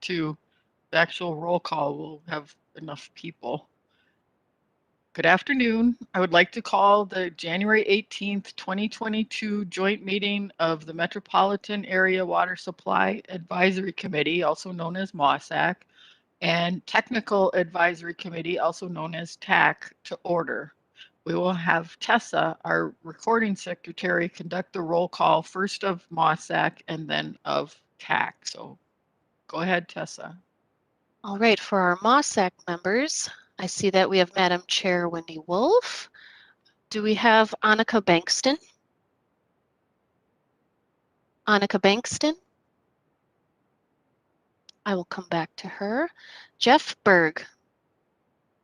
to the actual roll call, we'll have enough people. Good afternoon. I would like to call the January 18th, 2022 joint meeting of the Metropolitan Area Water Supply Advisory Committee, also known as MOSAC, and Technical Advisory Committee, also known as TAC, to order. We will have Tessa, our recording secretary, conduct the roll call first of MOSAC and then of TAC. So go ahead, Tessa. All right, for our MOSAC members, I see that we have Madam Chair Wendy Wolf. Do we have Annika Bankston? Annika Bankston? I will come back to her. Jeff Berg.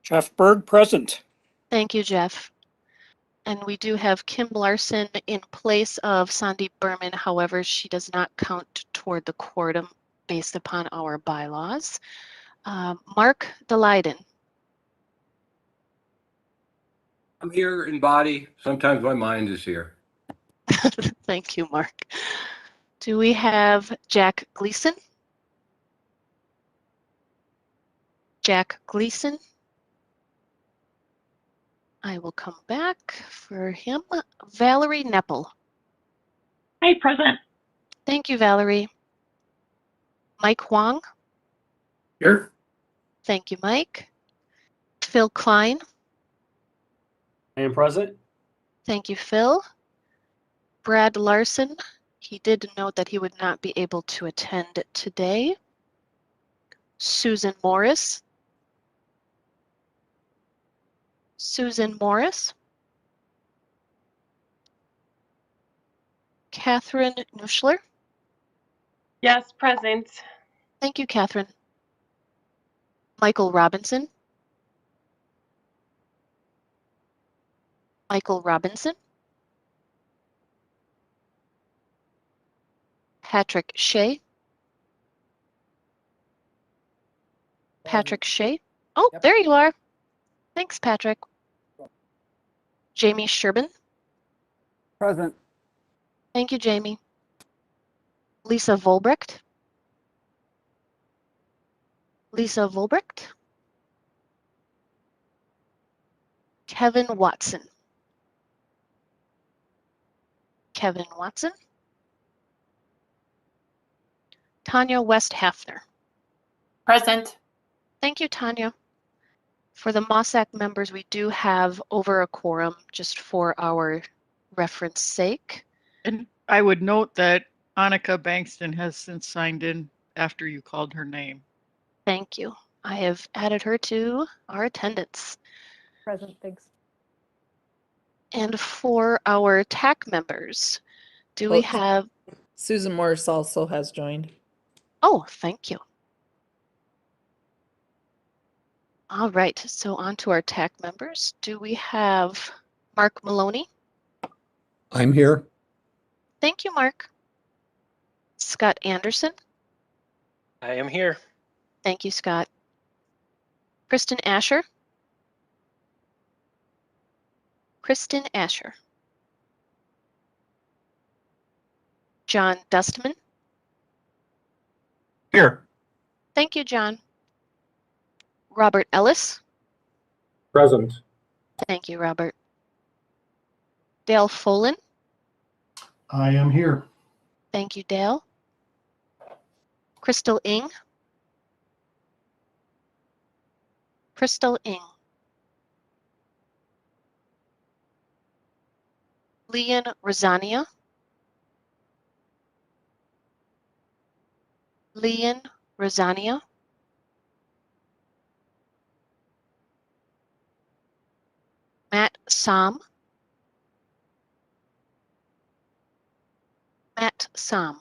Jeff Berg, present. Thank you, Jeff. And we do have Kim Larson in place of Sandeep Berman. However, she does not count toward the quorum based upon our bylaws. Mark DeLeiden. I'm here in body. Sometimes my mind is here. Thank you, Mark. Do we have Jack Gleason? Jack Gleason. I will come back for him. Valerie Neppel. Hi, present. Thank you, Valerie. Mike Huang. Here? Thank you, Mike. Phil Klein. I am present. Thank you, Phil. Brad Larson. He did note that he would not be able to attend today. Susan Morris. Susan Morris. Catherine Nuschler. Yes, present. Thank you, Catherine. Michael Robinson. Michael Robinson. Patrick Shea. Patrick Shea. Oh, Yep. there you are. Thanks, Patrick. Jamie Sherbin. Present. Thank you, Jamie. Lisa Volbrecht. Lisa Volbrecht. Kevin Watson. Kevin Watson. Tanya West Hafner. Present. Thank you, Tanya. For the MOSAC members, we do have over a quorum just for our reference sake. And I would note that Annika Bankston has since signed in after you called her name. Thank you. I have added her to our attendance. Present, thanks. And for our TAC members, do we have... Susan Morris also has joined. Oh, thank you. All right, so on to our TAC members. Do we have Mark Maloney? I'm here. Thank you, Mark. Scott Anderson? I am here. Thank you, Scott. Kristen Asher? Kristen Asher. John Dustman? Here. Thank you, John. Robert Ellis? Present. Thank you, Robert. Dale Folan? I am here. Thank you, Dale. Crystal Ing? Crystal Ing. Leon Rosania? Leon Rosania? Matt Som? Matt Som.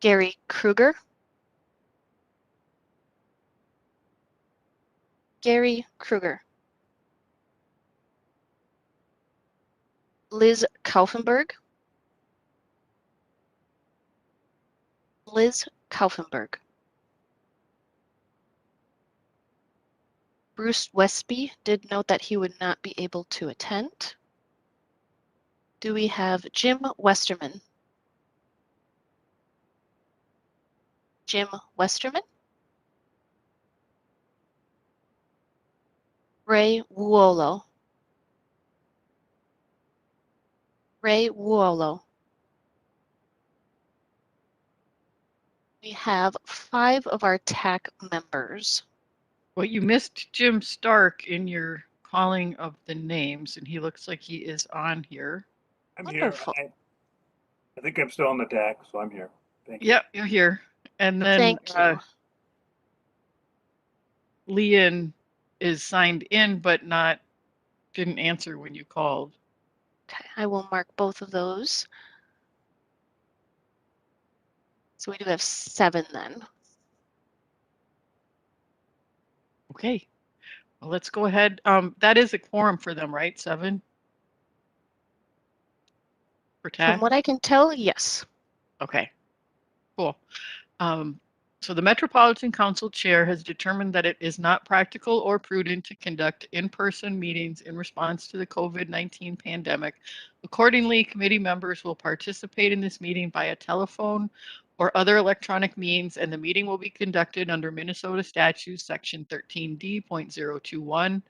Gary Kruger? Gary Kruger. Liz Kaufenberg? Liz Kaufenberg. Bruce Westby did note that he would not be able to attend. Do we have Jim Westerman? Jim Westerman, Ray Wuolo. Ray Wuolo. We have 5 of our TAC members. Well, you missed Jim Stark in your calling of the names, and he looks like he is on here. I'm Wonderful. here. I think I'm still on the DAC, so I'm here. Thank you. Yep, you're here. And then Thank you. Leon is signed in, but didn't answer when you called. Okay, I will mark both of those. So we do have 7 then. Okay. Well, let's go ahead. That is a quorum for them, right? 7? For TAC? From what I can tell, yes. Okay. Cool. So the Metropolitan Council Chair has determined that it is not practical or prudent to conduct in-person meetings in response to the COVID-19 pandemic. Accordingly, committee members will participate in this meeting via telephone or other electronic means, and the meeting will be conducted under Minnesota Statute Section 13D.021.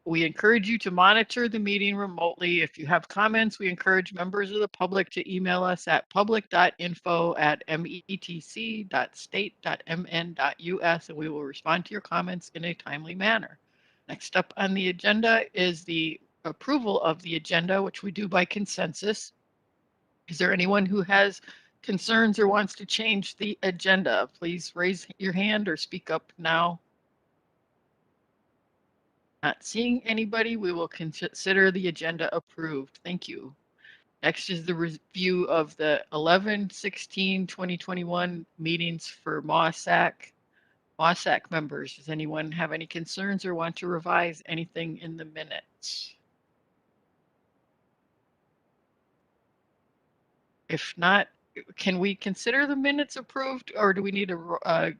We encourage you to monitor the meeting remotely. If you have comments, we encourage members of the public to email us at public.info@metc.state.mn.us, and we will respond to your comments in a timely manner. Next up on the agenda is the approval of the agenda, which we do by consensus. Is there anyone who has concerns or wants to change the agenda? Please raise your hand or speak up now. Not seeing anybody, we will consider the agenda approved. Thank you. Next is the review of the 11/16/2021 meetings for MOSAC members. Does anyone have any concerns or want to revise anything in the minutes? If not, can we consider the minutes approved, or do we need to,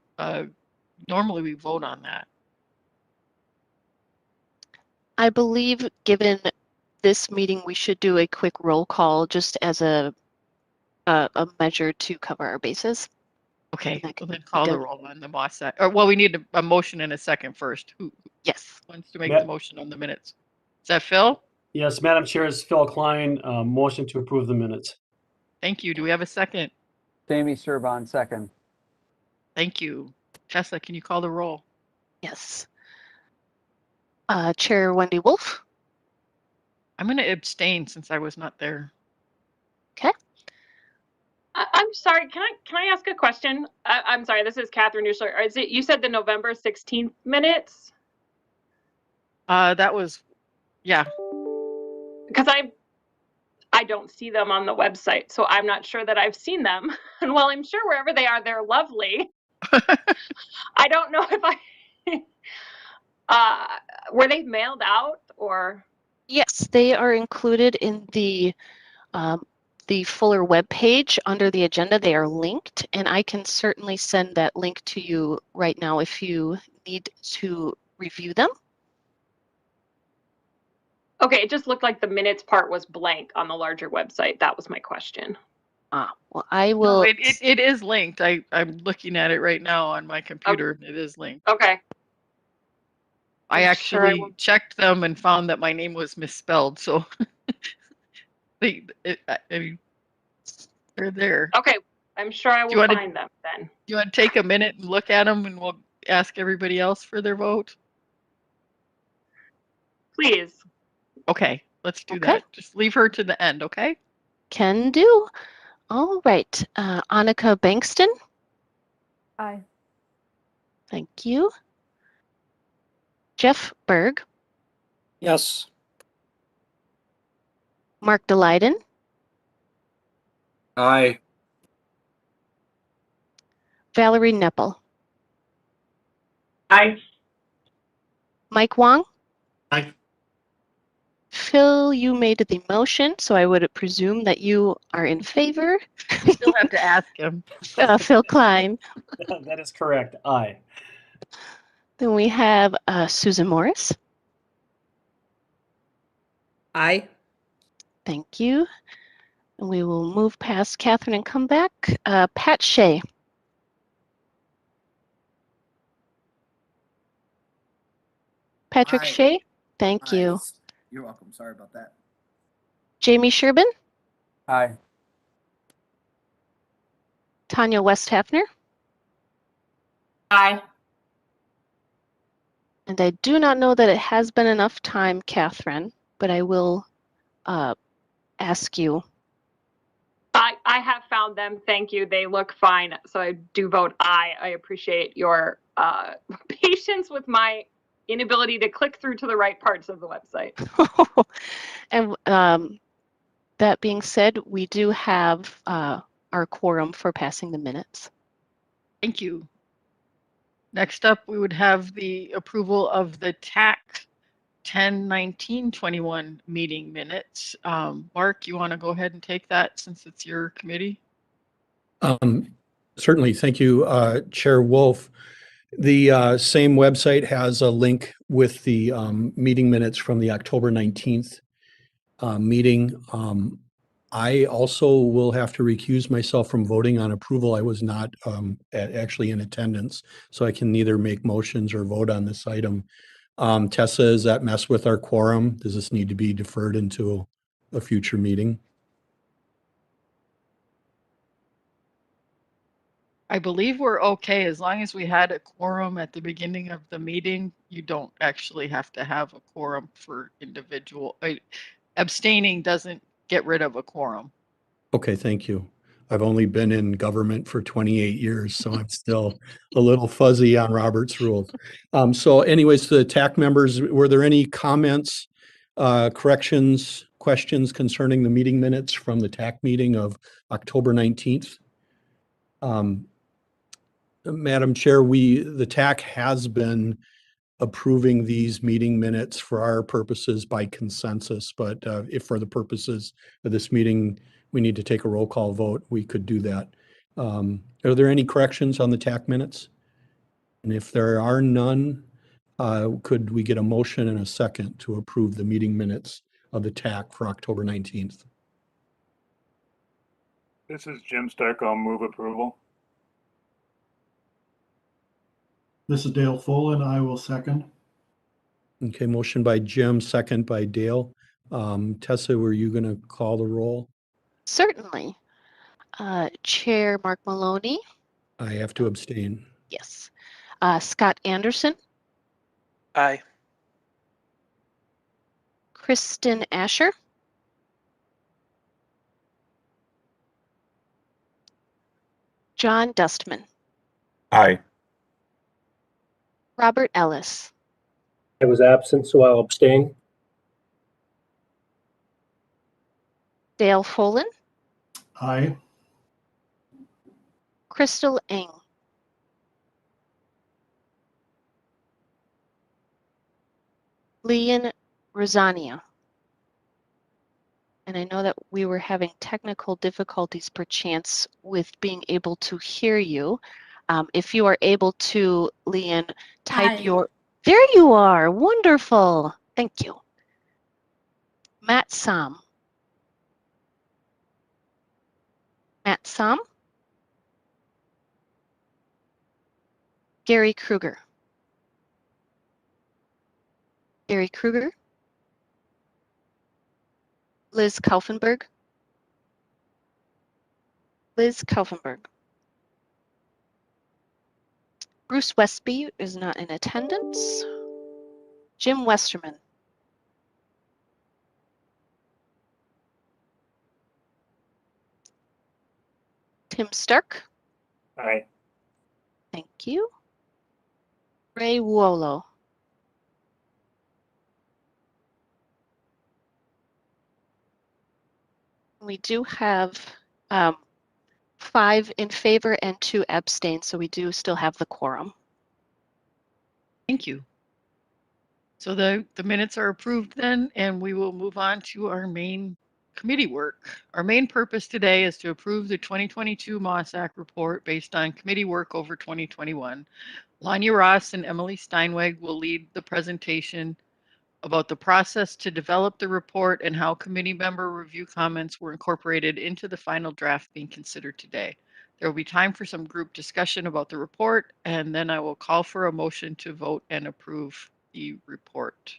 normally we vote on that? I believe given this meeting, we should do a quick roll call just as a measure to cover our bases. Okay, that well can then be call the done. roll on the MOSAC. Or, well, we need a motion and a second first. Who Yes. wants to make Yep. the motion on the minutes? Is that Phil? Yes, Madam Chair, is Phil Klein, motion to approve the minutes. Thank you. Do we have a second? Jamie Serban, second. Thank you. Tessa, can you call the roll? Yes. Chair Wendy Wolf. I'm going to abstain since I was not there. Okay. I'm sorry. Can I ask a question? I'm sorry. This is Catherine Nuschler. Is it you said the November 16th minutes? That was, yeah. Because I don't see them on the website, so I'm not sure that I've seen them. And while I'm sure wherever they are, they're lovely. I don't know if were they mailed out or? Yes, they are included in the fuller web page under the agenda. They are linked, and I can certainly send that link to you right now if you need to review them. Okay, it just looked like the minutes part was blank on the larger website. That was my question. Well, I No, will. it is linked. I'm looking at it right now on my computer. It is linked. Okay. I I'm sure I actually will. checked them and found that my name was misspelled. So I mean, they're there. Okay, I'm sure I Do you will want to find them then. Do you want to take a minute and look at them, and we'll ask everybody else for their vote? Please. Okay, let's do Okay. that. Just leave her to the end, okay? Can do. All right. Annika Bankston. Aye. Thank you. Jeff Berg. Yes. Mark DeLyden. Aye. Valerie Neppel. Aye. Mike Wong. Aye. Phil, you made the motion, so I would presume that you are in favor. You still have to ask him. Phil Klein. That is correct. Aye. Then we have Susan Morris. Aye. Thank you. And we will move past Catherine and come back. Pat Shea. Patrick Aye. Shea? Thank Aye. you. You're welcome. Sorry about that. Jamie Sherbin? Aye. Tanya West Hafner? Aye. And I do not know that it has been enough time, Catherine, but I will ask you. I have found them. Thank you. They look fine. So I do vote aye. I appreciate your patience with my inability to click through to the right parts of the website. And that being said, we do have our quorum for passing the minutes. Thank you. Next up, we would have the approval of the TAC 10/19/21 meeting minutes. Mark, you want to go ahead and take that since it's your committee? Certainly. Thank you, Chair Wolf. The same website has a link with the meeting minutes from the October 19th meeting. I also will have to recuse myself from voting on approval. I was not actually in attendance, so I can neither make motions or vote on this item. Tessa, does that mess with our quorum? Does this need to be deferred into a future meeting? I believe we're okay as long as we had a quorum at the beginning of the meeting. You don't actually have to have a quorum for individual. Abstaining doesn't get rid of a quorum. Okay, thank you. I've only been in government for 28 years, so I'm still a little fuzzy on Robert's rules. So anyways, the TAC members, were there any comments, corrections, questions concerning the meeting minutes from the TAC meeting of October 19th? Madam Chair, the TAC has been approving these meeting minutes for our purposes by consensus, but if for the purposes of this meeting, we need to take a roll call vote, we could do that. Are there any corrections on the TAC minutes? And if there are none, could we get a motion and a second to approve the meeting minutes of the TAC for October 19th? This is Jim Stark. I'll move approval. This is Dale Folin. I will second. Okay, motion by Jim, second by Dale. Tessa, were you going to call the roll? Certainly. Chair Mark Maloney? I have to abstain. Yes. Scott Anderson? Aye. Kristen Asher? John Dustman? Aye. Robert Ellis? I was absent, so I'll abstain. Dale Folin? Aye. Crystal Eng? Leon Rosania? And I know that we were having technical difficulties perchance with being able to hear you. If you are able to, Leon, type your... There you are. Wonderful. Thank you. Matt Sam. Matt Sam. Gary Kruger. Gary Kruger. Liz Kaufenberg. Liz Kaufenberg. Bruce Westby is not in attendance. Jim Westerman. Tim Stark. Aye. Thank you. Ray Wuolo. We do have 5 in favor and 2 abstain, so we do still have the quorum. Thank you. So the minutes are approved then, and we will move on to our main committee work. Our main purpose today is to approve the 2022 MOSAC report based on committee work over 2021. Lanya Ross and Emily Steinweg will lead the presentation about the process to develop the report and how committee member review comments were incorporated into the final draft being considered today. There will be time for some group discussion about the report, and then I will call for a motion to vote and approve the report.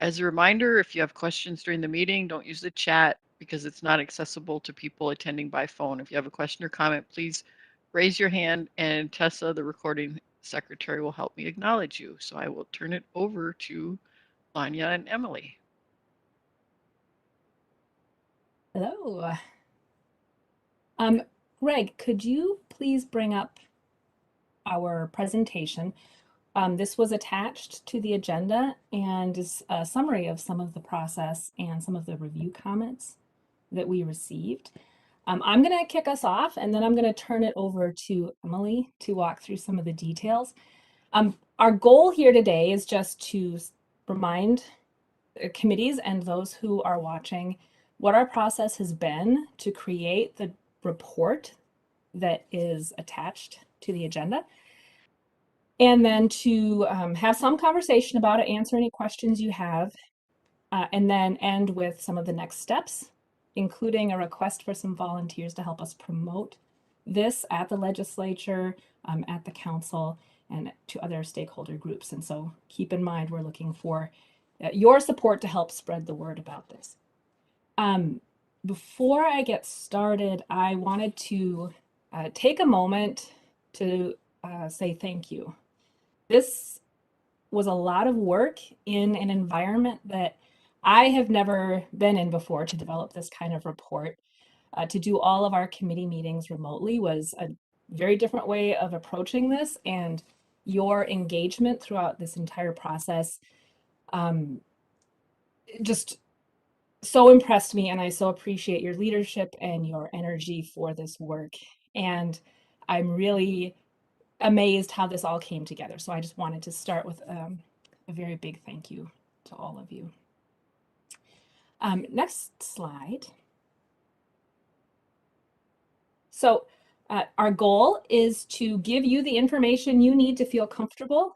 As a reminder, if you have questions during the meeting, don't use the chat because it's not accessible to people attending by phone. If you have a question or comment, please raise your hand and Tessa, the recording secretary, will help me acknowledge you. So I will turn it over to Lanya and Emily. Hello. Greg, could you please bring up our presentation? This was attached to the agenda and is a summary of some of the process and some of the review comments that we received. I'm going to kick us off, and then I'm going to turn it over to Emily to walk through some of the details. Our goal here today is just to remind committees and those who are watching what our process has been to create the report that is attached to the agenda, and then to have some conversation about it, answer any questions you have, and then end with some of the next steps, including a request for some volunteers to help us promote this at the legislature, at the council, and to other stakeholder groups. And so keep in mind, we're looking for your support to help spread the word about this. Before I get started, I wanted to take a moment to say thank you. This was a lot of work in an environment that I have never been in before to develop this kind of report. To do all of our committee meetings remotely was a very different way of approaching this, and your engagement throughout this entire process just so impressed me, and I so appreciate your leadership and your energy for this work. And I'm really amazed how this all came together. So I just wanted to start with a very big thank you to all of you. Next slide. So our goal is to give you the information you need to feel comfortable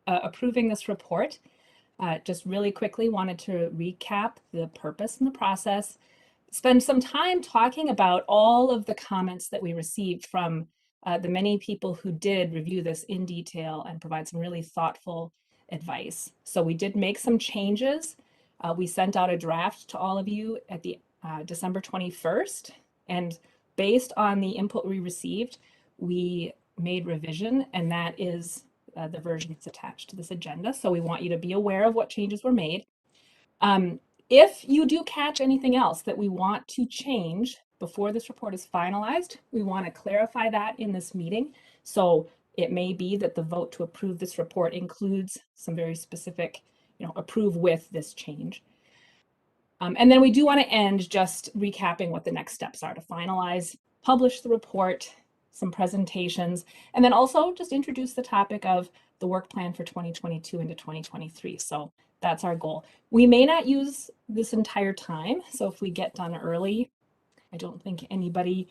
approving this report. Just really quickly wanted to recap the purpose and the process, spend some time talking about all of the comments that we received from the many people who did review this in detail and provide some really thoughtful advice. So we did make some changes. We sent out a draft to all of you at the December 21st, and based on the input we received, we made revision, and that is the version that's attached to this agenda. So we want you to be aware of what changes were made. If you do catch anything else that we want to change before this report is finalized, we want to clarify that in this meeting. So it may be that the vote to approve this report includes some very specific, approve with this change. And then we do want to end just recapping what the next steps are to finalize, publish the report, some presentations, and then also just introduce the topic of the work plan for 2022 into 2023. So that's our goal. We may not use this entire time. So if we get done early, I don't think anybody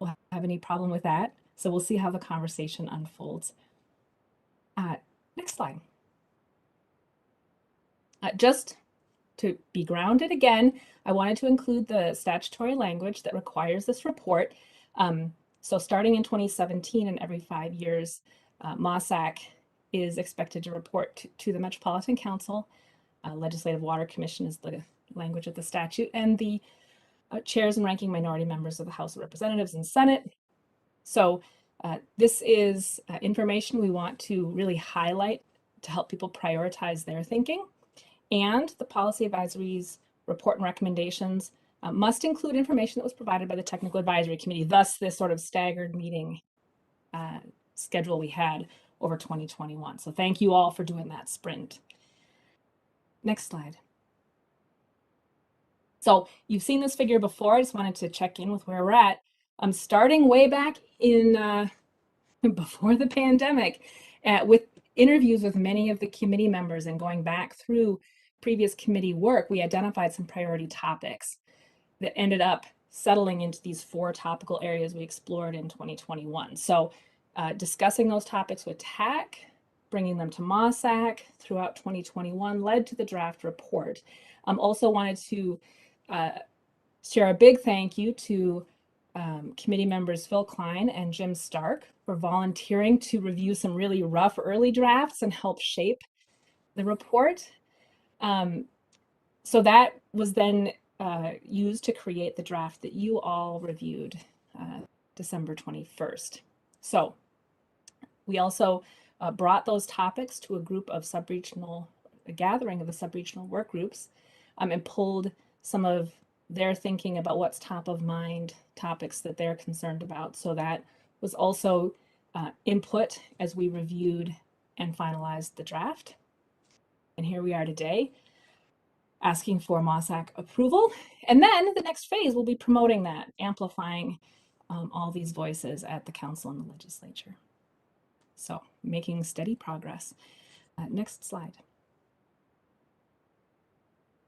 will have any problem with that. So we'll see how the conversation unfolds. Next slide. Just to be grounded again, I wanted to include the statutory language that requires this report. So starting in 2017 and every 5 years, MOSAC is expected to report to the Metropolitan Council. Legislative Water Commission is the language of the statute, and the chairs and ranking minority members of the House of Representatives and Senate. So this is information we want to really highlight to help people prioritize their thinking. And the policy advisories report and recommendations must include information that was provided by the Technical Advisory Committee, thus this sort of staggered meeting schedule we had over 2021. So thank you all for doing that sprint. Next slide. So you've seen this figure before. I just wanted to check in with where we're at. I'm starting way back in before the pandemic with interviews with many of the committee members and going back through previous committee work, we identified some priority topics that ended up settling into these 4 topical areas we explored in 2021. So discussing those topics with TAC, bringing them to MOSAC throughout 2021 led to the draft report. Also wanted to share a big thank you to committee members Phil Klein and Jim Stark for volunteering to review some really rough early drafts and help shape the report. So that was then used to create the draft that you all reviewed December 21st. So we also brought those topics to a group of a gathering of the sub-regional work groups, and pulled some of their thinking about what's top of mind topics that they're concerned about. So that was also input as we reviewed and finalized the draft. And here we are today, asking for MOSAC approval. And then the next phase will be promoting that, amplifying all these voices at the council and the legislature. So making steady progress. Next slide.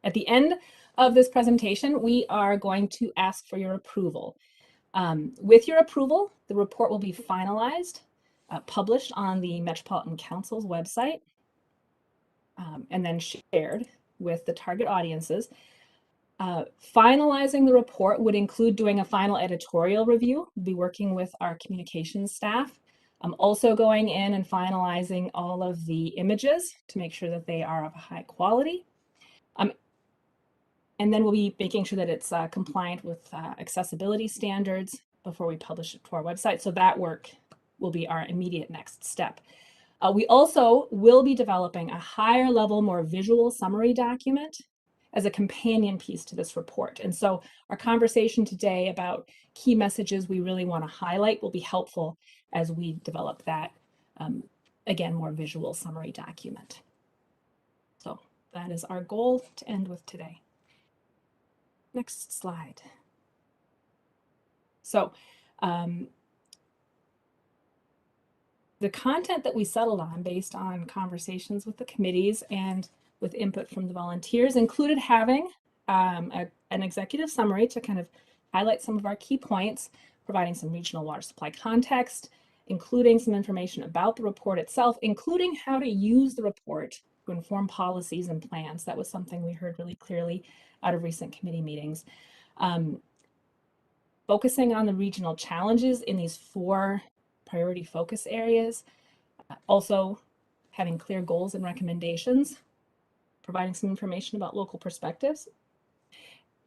At the end of this presentation, we are going to ask for your approval. With your approval, the report will be finalized, published on the Metropolitan Council's website, and then shared with the target audiences. Finalizing the report would include doing a final editorial review. We'll be working with our communications staff. Also going in and finalizing all of the images to make sure that they are of high quality. And then we'll be making sure that it's compliant with accessibility standards before we publish it to our website. So that work will be our immediate next step. We also will be developing a higher level, more visual summary document as a companion piece to this report. And so our conversation today about key messages we really want to highlight will be helpful as we develop that, again, more visual summary document. So that is our goal to end with today. Next slide. So the content that we settled on based on conversations with the committees and with input from the volunteers included having an executive summary to kind of highlight some of our key points, providing some regional water supply context, including some information about the report itself, including how to use the report to inform policies and plans. That was something we heard really clearly out of recent committee meetings. Focusing on the regional challenges in these 4 priority focus areas, also having clear goals and recommendations, providing some information about local perspectives,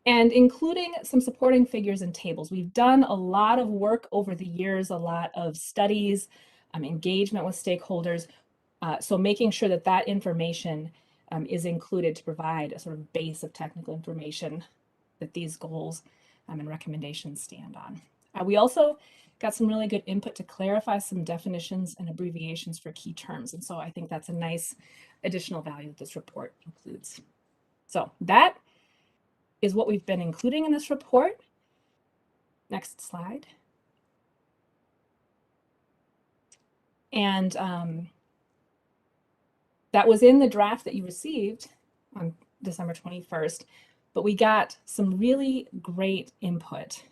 and including some supporting figures and tables. We've done a lot of work over the years, a lot of studies, engagement with stakeholders, so making sure that that information is included to provide a sort of base of technical information that these goals and recommendations stand on. We also got some really good input to clarify some definitions and abbreviations for key terms. And so I think that's a nice additional value that this report includes. So that is what we've been including in this report. Next slide. And that was in the draft that you received on December 21st, but we got some really great input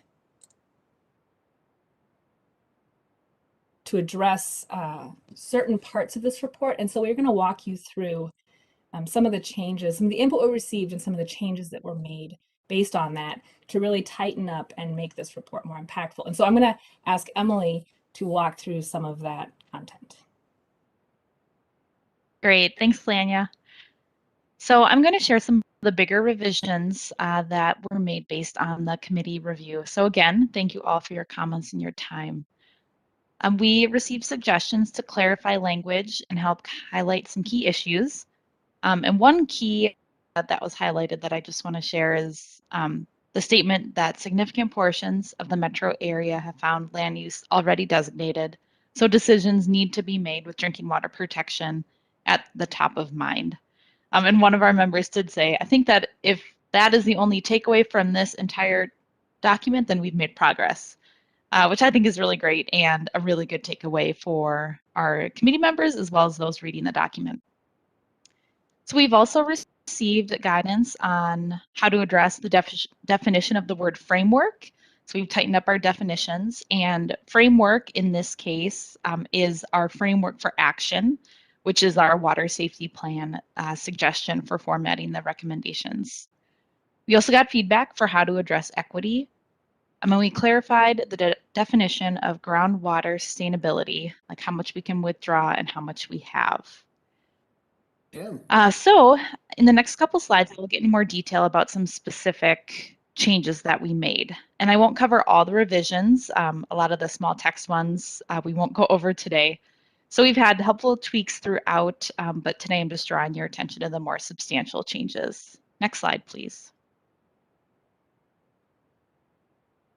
to address certain parts of this report. And so we're going to walk you through some of the changes, some of the input we received and some of the changes that were made based on that to really tighten up and make this report more impactful. And so I'm going to ask Emily to walk through some of that content. Great, thanks, Lanya. So I'm going to share some of the bigger revisions that were made based on the committee review. So again, thank you all for your comments and your time. We received suggestions to clarify language and help highlight some key issues. And one key that was highlighted that I just want to share is the statement that significant portions of the metro area have found land use already designated, so decisions need to be made with drinking water protection at the top of mind. And one of our members did say, I think that if that is the only takeaway from this entire document, then we've made progress. Which I think is really great and a really good takeaway for our committee members as well as those reading the document. So we've also received guidance on how to address the definition of the word framework. So we've tightened up our definitions, and framework in this case is our framework for action, which is our water safety plan suggestion for formatting the recommendations. We also got feedback for how to address equity. And we clarified the definition of groundwater sustainability, like how much we can withdraw and how much we have. So in the next couple slides, we'll get into more detail about some specific changes that we made. And I won't cover all the revisions. A lot of the small text ones we won't go over today. So we've had helpful tweaks throughout, but today I'm just drawing your attention to the more substantial changes. Next slide, please.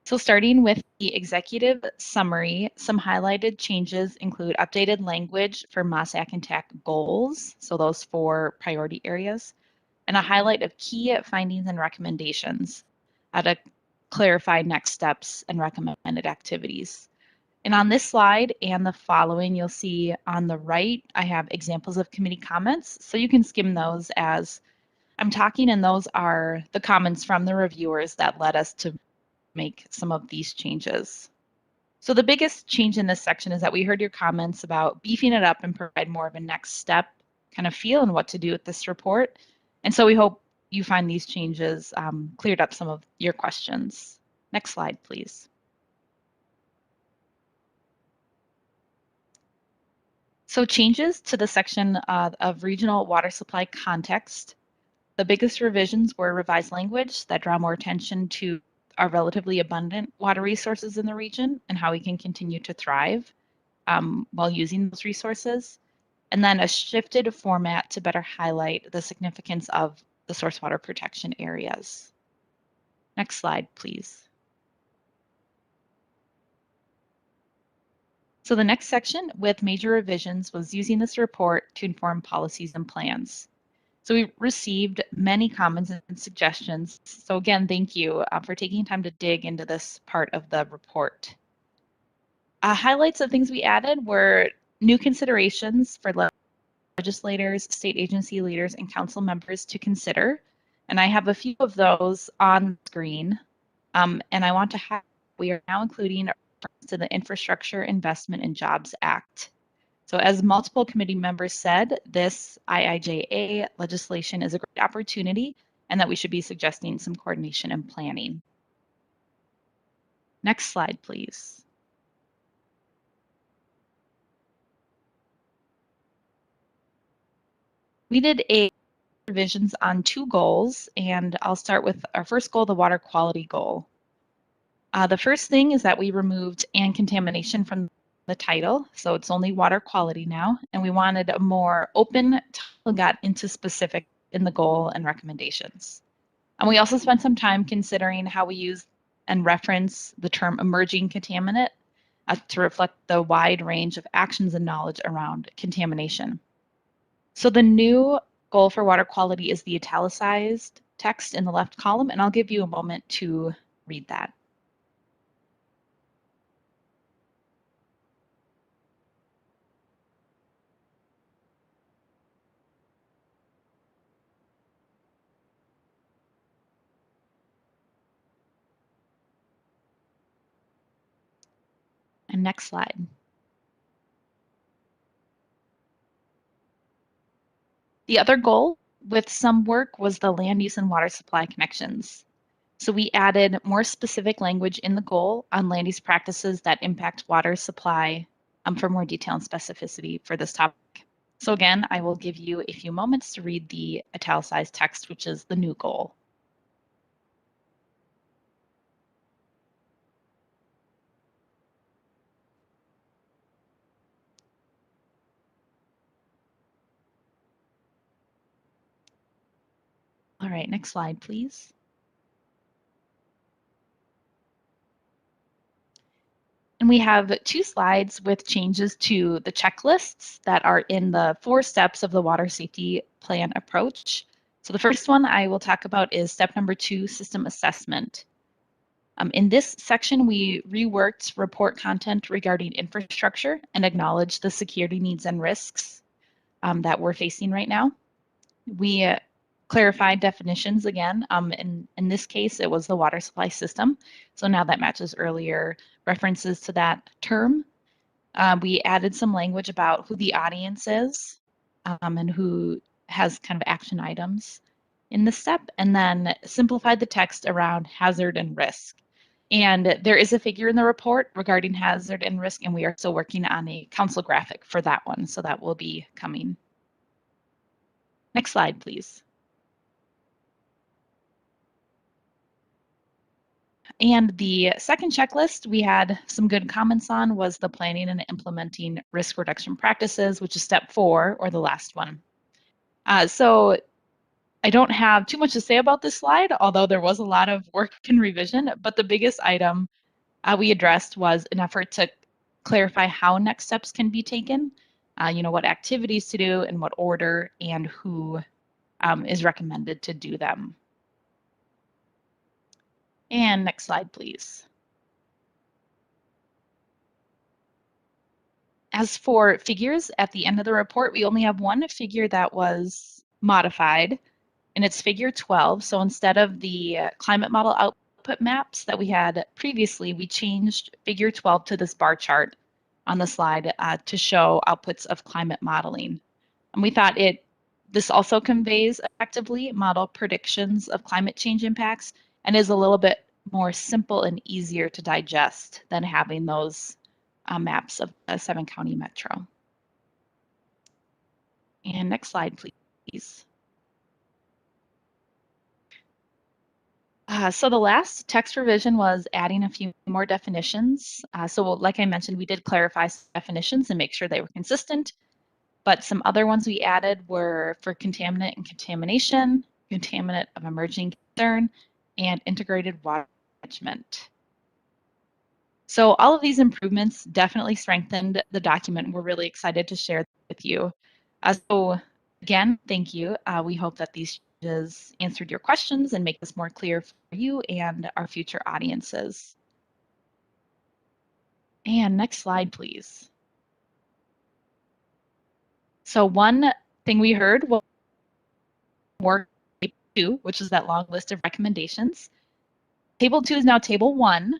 So starting with the executive summary, some highlighted changes include updated language for MOSAC and TAC goals, so those 4 priority areas, and a highlight of key findings and recommendations to clarify next steps and recommended activities. And on this slide and the following, you'll see on the right, I have examples of committee comments, so you can skim those as I'm talking, and those are the comments from the reviewers that led us to make some of these changes. So the biggest change in this section is that we heard your comments about beefing it up and provide more of a next step kind of feel and what to do with this report. And so we hope you find these changes cleared up some of your questions. Next slide, please. So changes to the section of regional water supply context. The biggest revisions were revised language that draw more attention to our relatively abundant water resources in the region and how we can continue to thrive while using those resources. And then a shifted format to better highlight the significance of the source water protection areas. Next slide, please. So the next section with major revisions was using this report to inform policies and plans. So we received many comments and suggestions. So again, thank you for taking time to dig into this part of the report. Highlights of things we added were new considerations for legislators, state agency leaders, and council members to consider. And I have a few of those on screen. And I want to highlight we are now including a reference to the Infrastructure Investment and Jobs Act. So as multiple committee members said, this IIJA legislation is a great opportunity and that we should be suggesting some coordination and planning. Next slide, please. We did a revisions on 2 goals, and I'll start with our first goal, the water quality goal. The first thing is that we removed "and contamination" from the title, so it's only water quality now, and we wanted a more open title, got into specific in the goal and recommendations. And we also spent some time considering how we use and reference the term emerging contaminant to reflect the wide range of actions and knowledge around contamination. So the new goal for water quality is the italicized text in the left column, and I'll give you a moment to read that. And next slide. The other goal with some work was the land use and water supply connections. So we added more specific language in the goal on land use practices that impact water supply for more detail and specificity for this topic. So again, I will give you a few moments to read the italicized text, which is the new goal. All right, next slide, please. And we have 2 slides with changes to the checklists that are in the 4 steps of the water safety plan approach. So the first one I will talk about is step number 2, system assessment. In this section, we reworked report content regarding infrastructure and acknowledged the security needs and risks that we're facing right now. We clarified definitions again. In this case, it was the water supply system. So now that matches earlier references to that term. We added some language about who the audience is and who has kind of action items in this step, and then simplified the text around hazard and risk. And there is a figure in the report regarding hazard and risk, and we are still working on a council graphic for that one, so that will be coming. Next slide, please. And the second checklist we had some good comments on was the planning and implementing risk reduction practices, which is step 4, or the last one. So I don't have too much to say about this slide, although there was a lot of work and revision, but the biggest item we addressed was an effort to clarify how next steps can be taken, what activities to do, in what order, and who is recommended to do them. And next slide, please. As for figures, at the end of the report, we only have one figure that was modified, and it's figure 12. So instead of the climate model output maps that we had previously, we changed figure 12 to this bar chart on the slide to show outputs of climate modeling. And we thought this also conveys effectively model predictions of climate change impacts and is a little bit more simple and easier to digest than having those maps of a 7-county metro. And next slide, please. So the last text revision was adding a few more definitions. So like I mentioned, we did clarify definitions and make sure they were consistent, but some other ones we added were for contaminant and contamination, contaminant of emerging concern, and integrated water management. So all of these improvements definitely strengthened the document. We're really excited to share with you. So again, thank you. We hope that these changes answered your questions and make this more clear for you and our future audiences. And next slide, please. So one thing we heard was more table 2, which is that long list of recommendations. Table 2 is now table 1,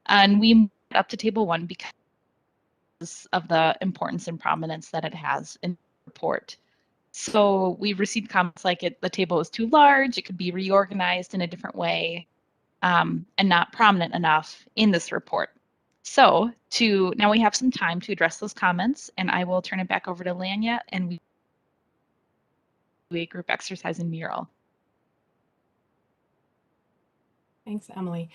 and we moved up to table 1 because of the importance and prominence that it has in the report. So we received comments like the table is too large, it could be reorganized in a different way, and not prominent enough in this report. So now we have some time to address those comments, and I will turn it back over to Lanya, and we do a group exercise in mural. Thanks, Emily.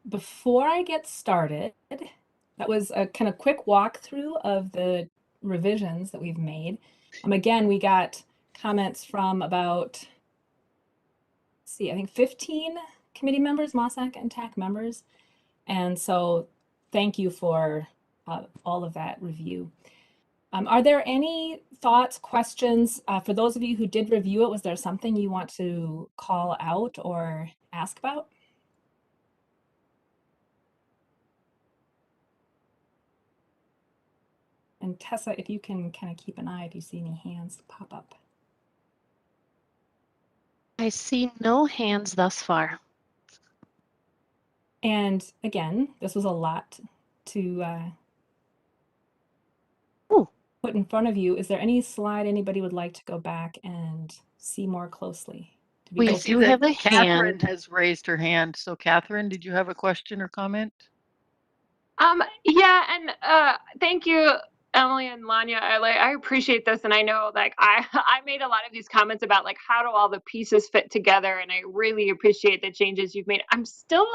Before I get started, that was a kind of quick walkthrough of the revisions that we've made. Again, we got comments from about, I think 15 committee members, MOSAC and TAC members. And so thank you for all of that review. Are there any thoughts, questions? For those of you who did review it, was there something you want to call out or ask about? And Tessa, if you can kind of keep an eye if you see any hands pop up. I see no hands thus far. And again, this was a lot to put in front of you. Is there any slide anybody would like to go back and see more closely? We do have a Catherine hand. has raised her hand. So Catherine, did you have a question or comment? Yeah, and thank you, Emily and Lanya. I appreciate this, and I know like I made a lot of these comments about like how do all the pieces fit together, and I really appreciate the changes you've made. I still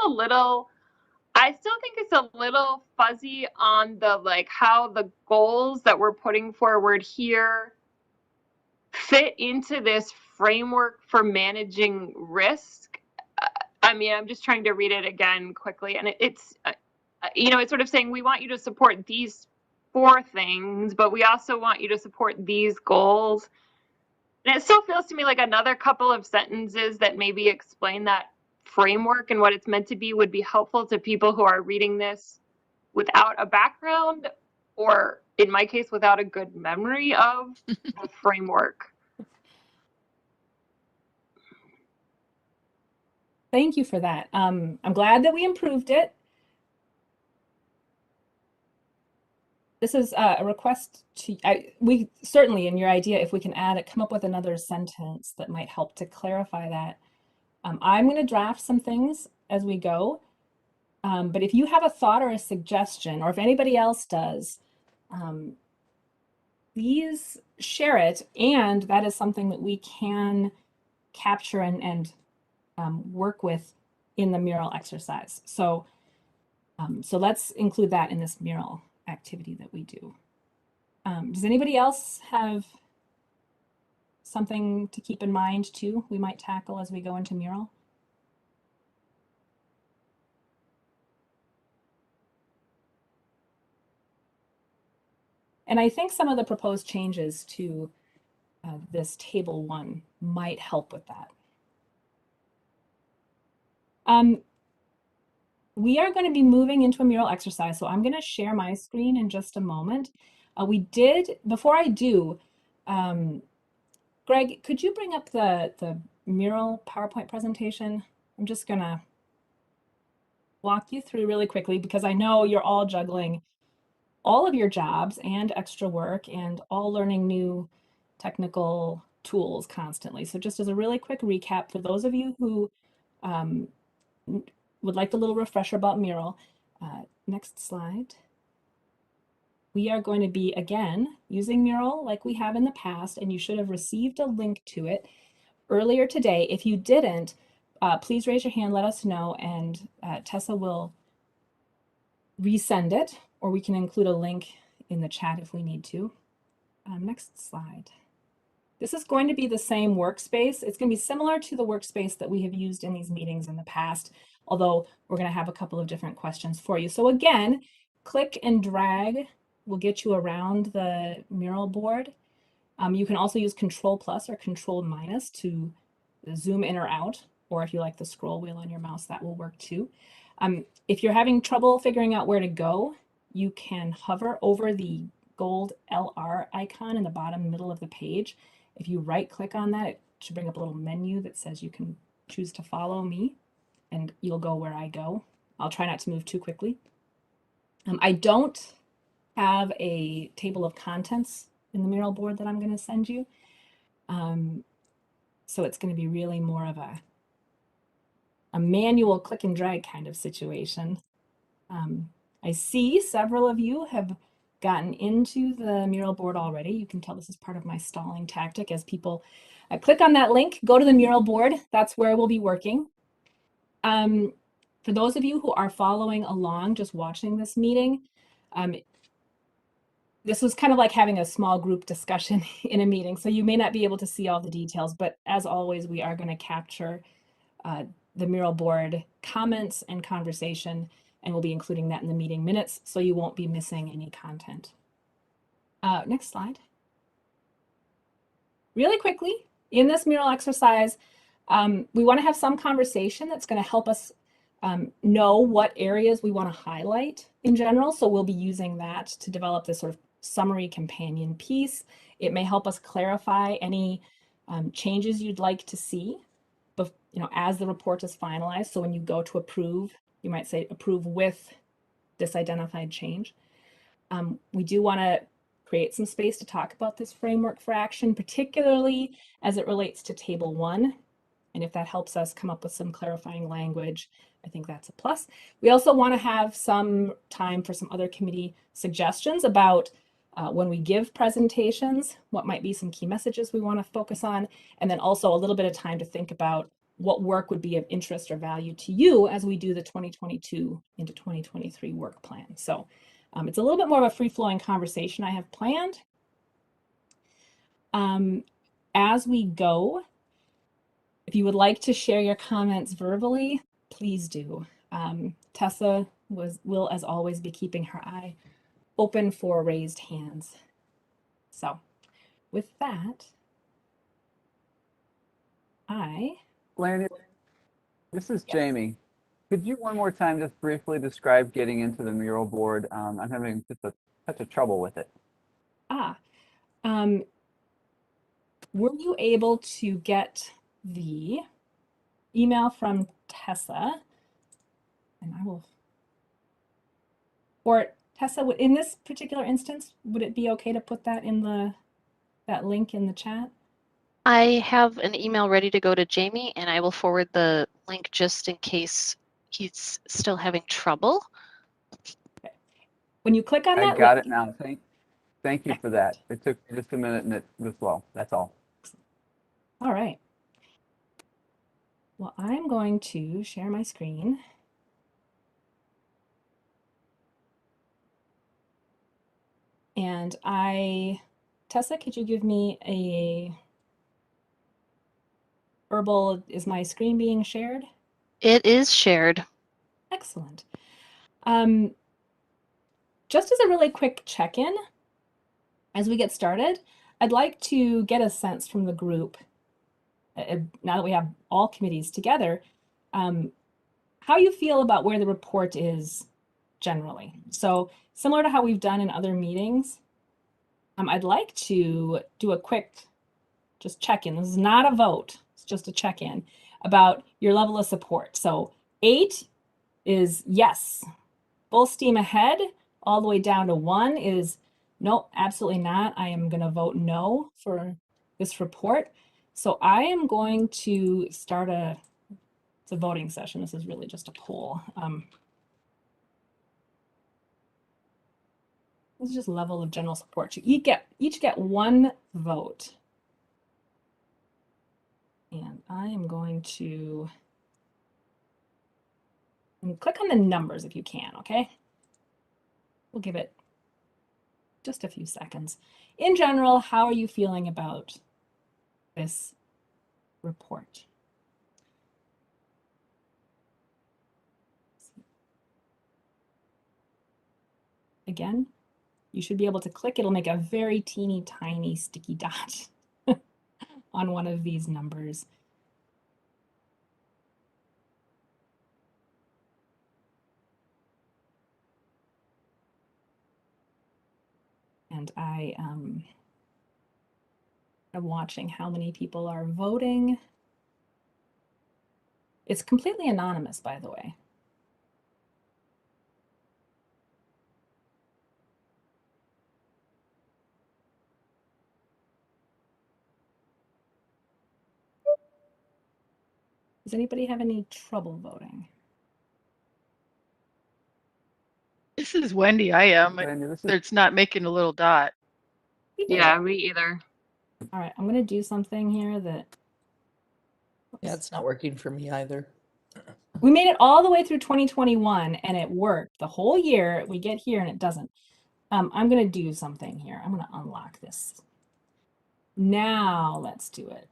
think it's a little fuzzy on the like how the goals that we're putting forward here fit into this framework for managing risk. I mean, I'm just trying to read it again quickly, and it's it's sort of saying we want you to support these 4 things, but we also want you to support these goals. And it still feels to me like another couple of sentences that maybe explain that framework and what it's meant to be would be helpful to people who are reading this without a background, or in my case, without a good memory of the framework. Thank you for that. I'm glad that we improved it. This is a request to, we certainly, in your idea, if we can add it, come up with another sentence that might help to clarify that. I'm going to draft some things as we go, but if you have a thought or a suggestion, or if anybody else does, please share it. And that is something that we can capture and work with in the mural exercise. So, so let's include that in this mural activity that we do. Does anybody else have something to keep in mind too we might tackle as we go into mural? And I think some of the proposed changes to this table 1 might help with that. We are going to be moving into a mural exercise, so I'm going to share my screen in just a moment. Before I do, Greg, could you bring up the mural PowerPoint presentation? I'm just going to walk you through really quickly because I know you're all juggling all of your jobs and extra work and all learning new technical tools constantly. So just as a really quick recap, for those of you who would like a little refresher about mural, next slide. We are going to be, again, using mural like we have in the past, and you should have received a link to it earlier today. If you didn't, please raise your hand, let us know, and Tessa will resend it, or we can include a link in the chat if we need to. Next slide. This is going to be the same workspace. It's going to be similar to the workspace that we have used in these meetings in the past, although we're going to have a couple of different questions for you. So again, click and drag will get you around the mural board. You can also use Control+ or Control- to zoom in or out, or if you like the scroll wheel on your mouse, that will work too. If you're having trouble figuring out where to go, you can hover over the gold LR icon in the bottom middle of the page. If you right click on that, it should bring up a little menu that says you can choose to follow me and you'll go where I go. I'll try not to move too quickly. I don't have a table of contents in the mural board that I'm going to send you. So it's going to be really more of a manual click and drag kind of situation. I see several of you have gotten into the mural board already. You can tell this is part of my stalling tactic as people click on that link, go to the mural board. That's where we'll be working. For those of you who are following along, just watching this meeting, this was kind of like having a small group discussion in a meeting. So you may not be able to see all the details, but as always, we are going to capture the mural board comments and conversation, and we'll be including that in the meeting minutes, so you won't be missing any content. Next slide. Really quickly, in this mural exercise, we want to have some conversation that's going to help us know what areas we want to highlight in general. So we'll be using that to develop this sort of summary companion piece. It may help us clarify any changes you'd like to see, as the report is finalized. So when you go to approve, you might say approve with this identified change. We do want to create some space to talk about this framework for action, particularly as it relates to table 1. And if that helps us come up with some clarifying language, I think that's a plus. We also want to have some time for some other committee suggestions about when we give presentations, what might be some key messages we want to focus on, and then also a little bit of time to think about what work would be of interest or value to you as we do the 2022 into 2023 work plan. So it's a little bit more of a free-flowing conversation I have planned. As we go, if you would like to share your comments verbally, please do. Tessa will, as always, be keeping her eye open for raised hands. So with that, Lanny, this is Jamie. Could you one more time just briefly describe getting into the mural board? I'm having just such a trouble with it. Were you able to get the email from Tessa? And I will, or Tessa, in this particular instance, would it be okay to put that in that link in the chat? I have an email ready to go to Jamie, and I will forward the link just in case he's still having trouble. Okay. When you click on that I got link, it now. Thank Thank you for that. It took just a minute and it was well. That's all. All right. Well, I'm going to share my screen. And Tessa, could you give me a verbal, is my screen being shared? It is shared. Excellent. Just as a really quick check-in, as we get started, I'd like to get a sense from the group, now that we have all committees together, how you feel about where the report is generally. So similar to how we've done in other meetings, I'd like to do a quick just check-in. This is not a vote, it's just a check-in about your level of support. So 8 is yes, full steam ahead, all the way down to 1 is nope, absolutely not. I am going to vote no for this report. So I am going to start it's a voting session. This is really just a poll. This is just level of general support. You each get 1 vote. And I am going to click on the numbers if you can, okay? We'll give it just a few seconds. In general, how are you feeling about this report? Again, you should be able to click. It'll make a very teeny tiny sticky dot on one of these numbers. And I am watching how many people are voting. It's completely anonymous, by the way. Does anybody have any trouble voting? This is Wendy. I am. Wendy, It's not making a little dot. Yeah, me either. All right, I'm going to do something here that... Yeah, it's not working for me either. We made it all the way through 2021 and it worked the whole year. We get here and it doesn't. I'm going to do something here. I'm going to unlock this. Now let's do it.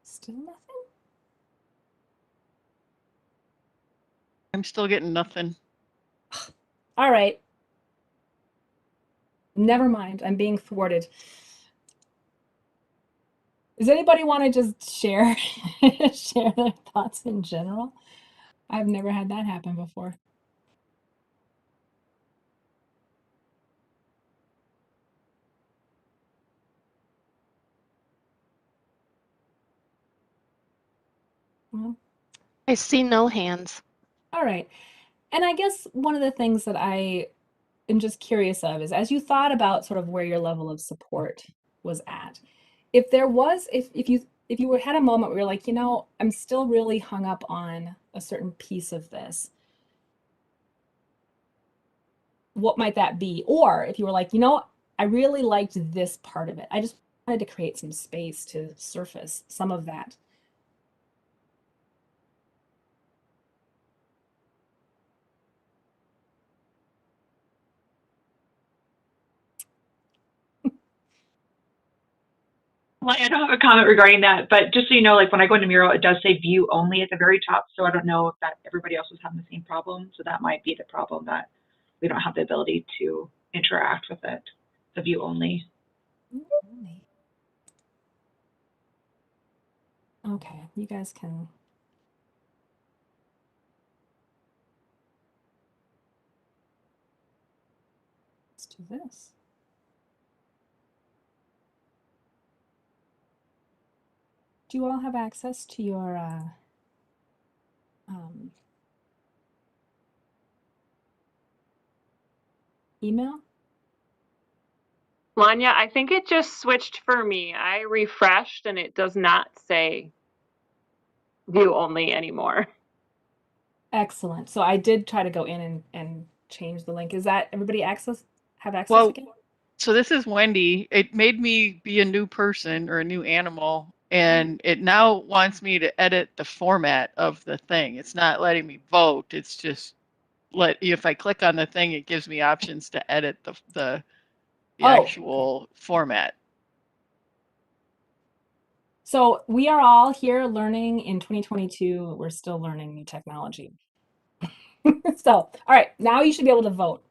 Still nothing? I'm still getting nothing. All right. Never mind. I'm being thwarted. Does anybody want to just share share their thoughts in general? I've never had that happen before. Well, I see no hands. all right. And I guess one of the things that I am just curious of is as you thought about sort of where your level of support was at, if there was, if you had a moment where you're like, you know, I'm still really hung up on a certain piece of this, what might that be? Or if you were like, you know, I really liked this part of it. I just wanted to create some space to surface some of that. Well, I don't have a comment regarding that, but just so you know, like when I go into Mural, it does say view only at the very top. So I don't know if that everybody else is having the same problem. So that might be the problem, that we don't have the ability to interact with it, the view only. Okay, you guys can. Let's do this. Do you all have access to your email? Lanya, I think it just switched for me. I refreshed and it does not say view only anymore. Excellent. So I did try to go in and change the link. Is that everybody have access Well, again? so this is Wendy. It made me be a new person or a new animal, and it now wants me to edit the format of the thing. It's not letting me vote. It's just if I click on the thing, it gives me options to edit the actual format. So we are all here learning in 2022. We're still learning new technology. So, all right, now you should be able to vote.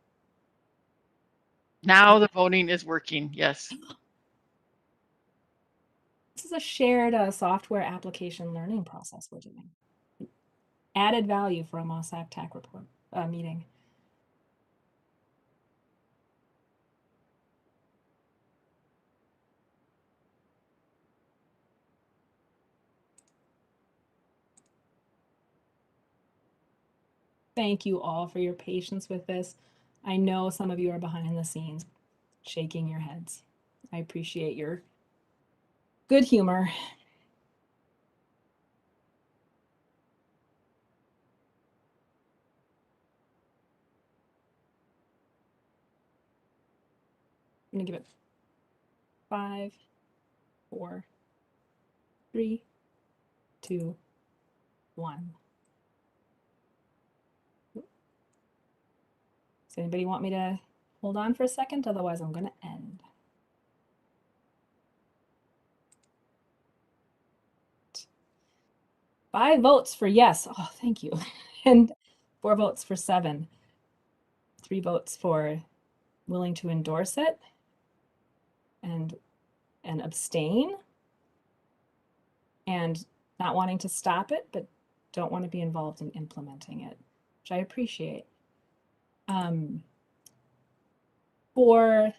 Now the voting is working. Yes. This is a shared software application learning process we're doing. Added value for a Mossack TAC report meeting. Thank you all for your patience with this. I know some of you are behind the scenes shaking your heads. I appreciate your good humor. I'm gonna give it 5, 4, 3, 2, 1. Does anybody want me to hold on for a second? Otherwise, I'm going to end. Five votes for yes. Oh, thank you. And 4 votes for 7. 3 votes for willing to endorse it and abstain and not wanting to stop it, but don't want to be involved in implementing it, which I appreciate. For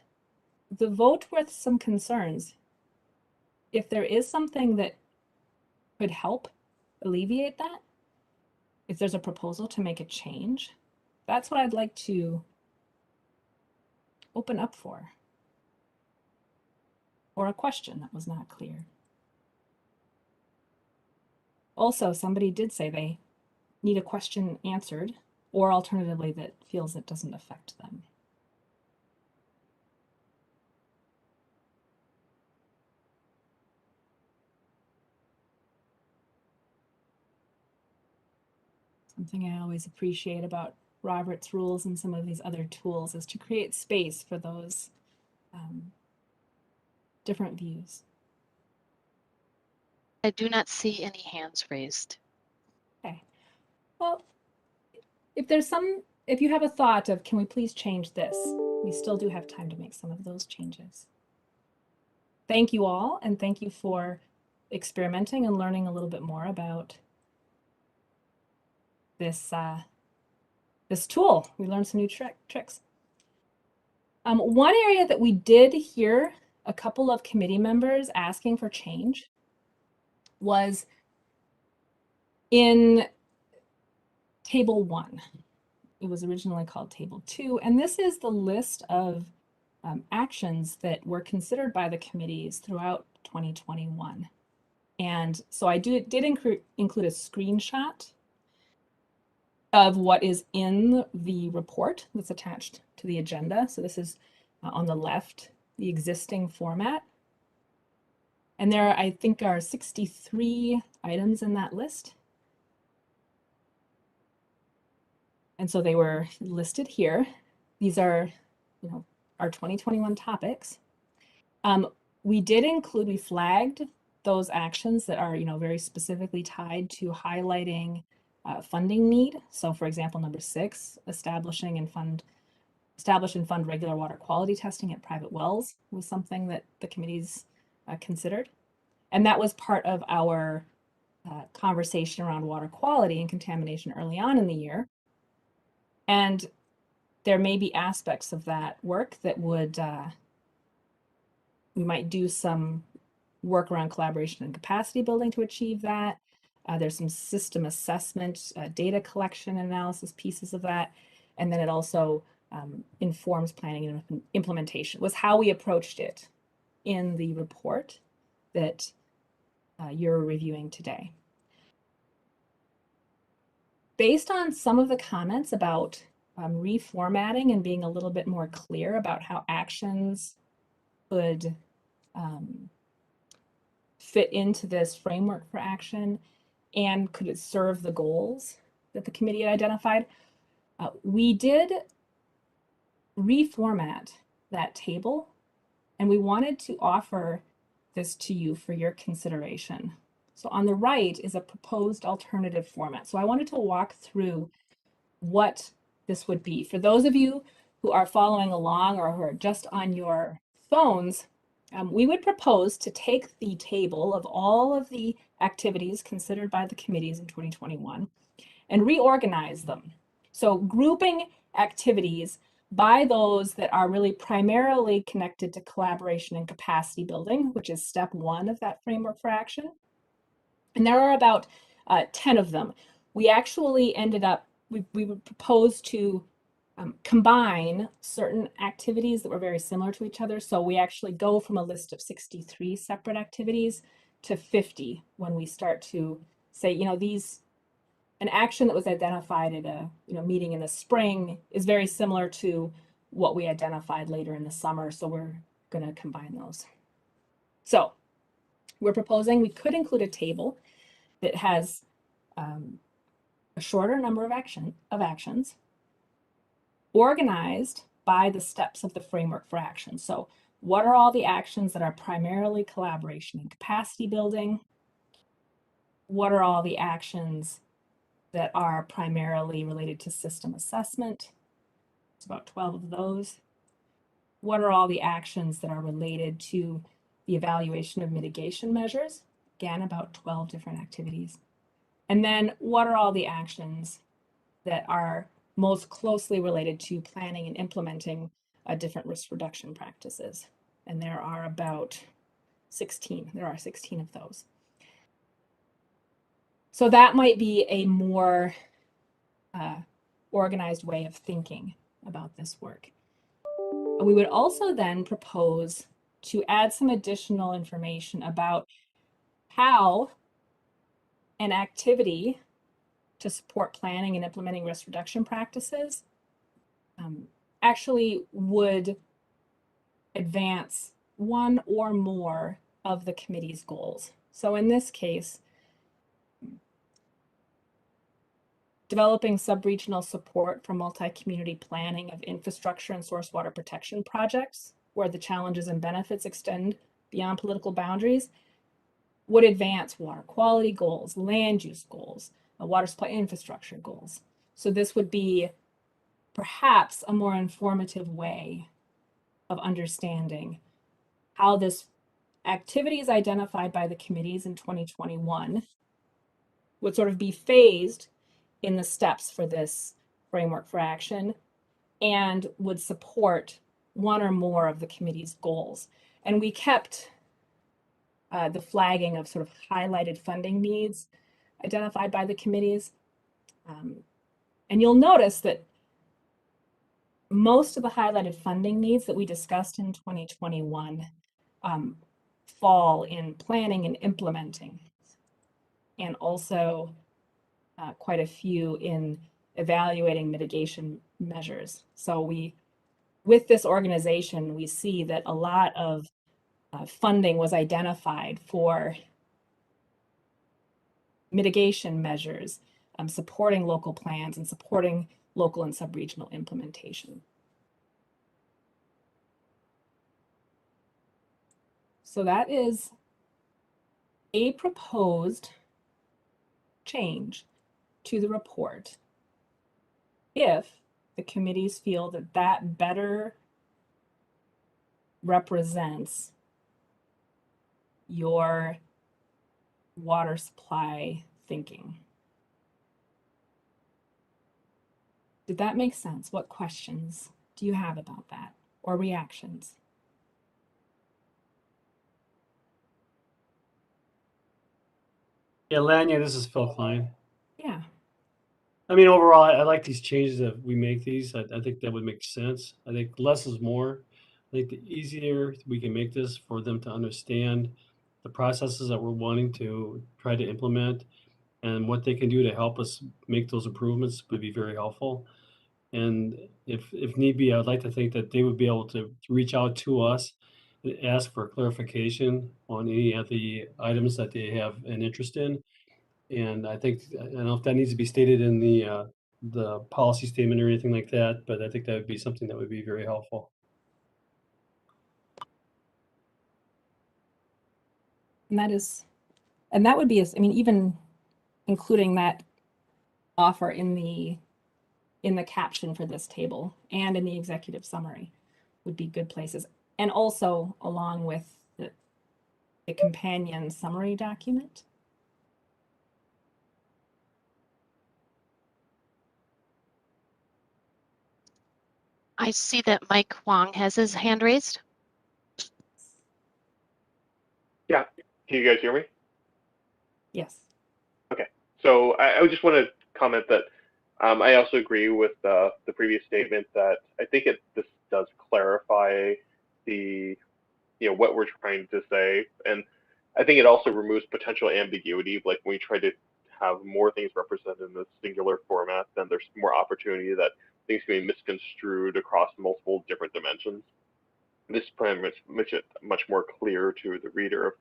the vote with some concerns, if there is something that could help alleviate that, if there's a proposal to make a change, that's what I'd like to open up for. Or a question that was not clear. Also, somebody did say they need a question answered, or alternatively that feels it doesn't affect them. Something I always appreciate about Robert's rules and some of these other tools is to create space for those different views. I do not see any hands raised. Okay. Well, if you have a thought of, can we please change this? We still do have time to make some of those changes. Thank you all, and thank you for experimenting and learning a little bit more about this this tool. We learned some new tricks. One area that we did hear a couple of committee members asking for change was in Table 1. It was originally called Table 2, and this is the list of actions that were considered by the committees throughout 2021. And so I did include a screenshot of what is in the report that's attached to the agenda. So this is on the left, the existing format. And there, I think, are 63 items in that list. And so they were listed here. These are, our 2021 topics. We flagged those actions that are, very specifically tied to highlighting funding need. So for example, number 6, establish and fund regular water quality testing at private wells was something that the committees considered. And that was part of our conversation around water quality and contamination early on in the year. And there may be aspects of that work that would, we might do some work around collaboration and capacity building to achieve that. There's some system assessment, data collection and analysis pieces of that. And then it also informs planning and implementation, was how we approached it in the report that you're reviewing today. Based on some of the comments about reformatting and being a little bit more clear about how actions could fit into this framework for action, and could it serve the goals that the committee had identified, we did reformat that table, and we wanted to offer this to you for your consideration. So on the right is a proposed alternative format. So I wanted to walk through what this would be. For those of you who are following along or who are just on your phones, we would propose to take the table of all of the activities considered by the committees in 2021 and reorganize them. So grouping activities by those that are really primarily connected to collaboration and capacity building, which is step 1 of that framework for action. And there are about 10 of them. We actually ended up, we would propose to combine certain activities that were very similar to each other. So we actually go from a list of 63 separate activities to 50 when we start to say, you know, an action that was identified at a meeting in the spring is very similar to what we identified later in the summer. So we're going to combine those. So we're proposing we could include a table that has a shorter number of actions organized by the steps of the framework for action. So what are all the actions that are primarily collaboration and capacity building? What are all the actions that are primarily related to system assessment? It's about 12 of those. What are all the actions that are related to the evaluation of mitigation measures? Again, about 12 different activities. And then what are all the actions that are most closely related to planning and implementing different risk reduction practices? And there are about 16. There are 16 of those. So that might be a more organized way of thinking about this work. We would also then propose to add some additional information about how an activity to support planning and implementing risk reduction practices actually would advance one or more of the committee's goals. So in this case, developing sub-regional support for multi-community planning of infrastructure and source water protection projects, where the challenges and benefits extend beyond political boundaries, would advance water quality goals, land use goals, water supply infrastructure goals. So this would be perhaps a more informative way of understanding how this activities identified by the committees in 2021 would sort of be phased in the steps for this framework for action and would support one or more of the committee's goals. And we kept the flagging of sort of highlighted funding needs identified by the committees. And you'll notice that most of the highlighted funding needs that we discussed in 2021 fall in planning and implementing, and also quite a few in evaluating mitigation measures. So with this organization, we see that a lot of funding was identified for mitigation measures, supporting local plans and supporting local and sub-regional implementation. So that is a proposed change to the report if the committees feel that that better represents your water supply thinking. Did that make sense? What questions do you have about that, or reactions? Yeah, Lanya, this is Phil Klein. Yeah. I mean, overall, I like these changes that we make these. I think that would make sense. I think less is more. I think the easier we can make this for them to understand the processes that we're wanting to try to implement and what they can do to help us make those improvements would be very helpful. And if need be, I'd like to think that they would be able to reach out to us and ask for clarification on any of the items that they have an interest in. And I think, I don't know if that needs to be stated in the policy statement or anything like that, but I think that would be something that would be very helpful. And that would be, I mean, even including that offer in the caption for this table and in the executive summary would be good places. And also along with the companion summary document. I see that Mike Wong has his hand raised. Yeah, can you guys hear me? Yes. Okay, so I just want to comment that I also agree with the previous statement that I think this does clarify the, what we're trying to say, and I think it also removes potential ambiguity. Like when we try to have more things represented in a singular format, then there's more opportunity that things can be misconstrued across multiple different dimensions. This plan makes it much more clear to the reader of,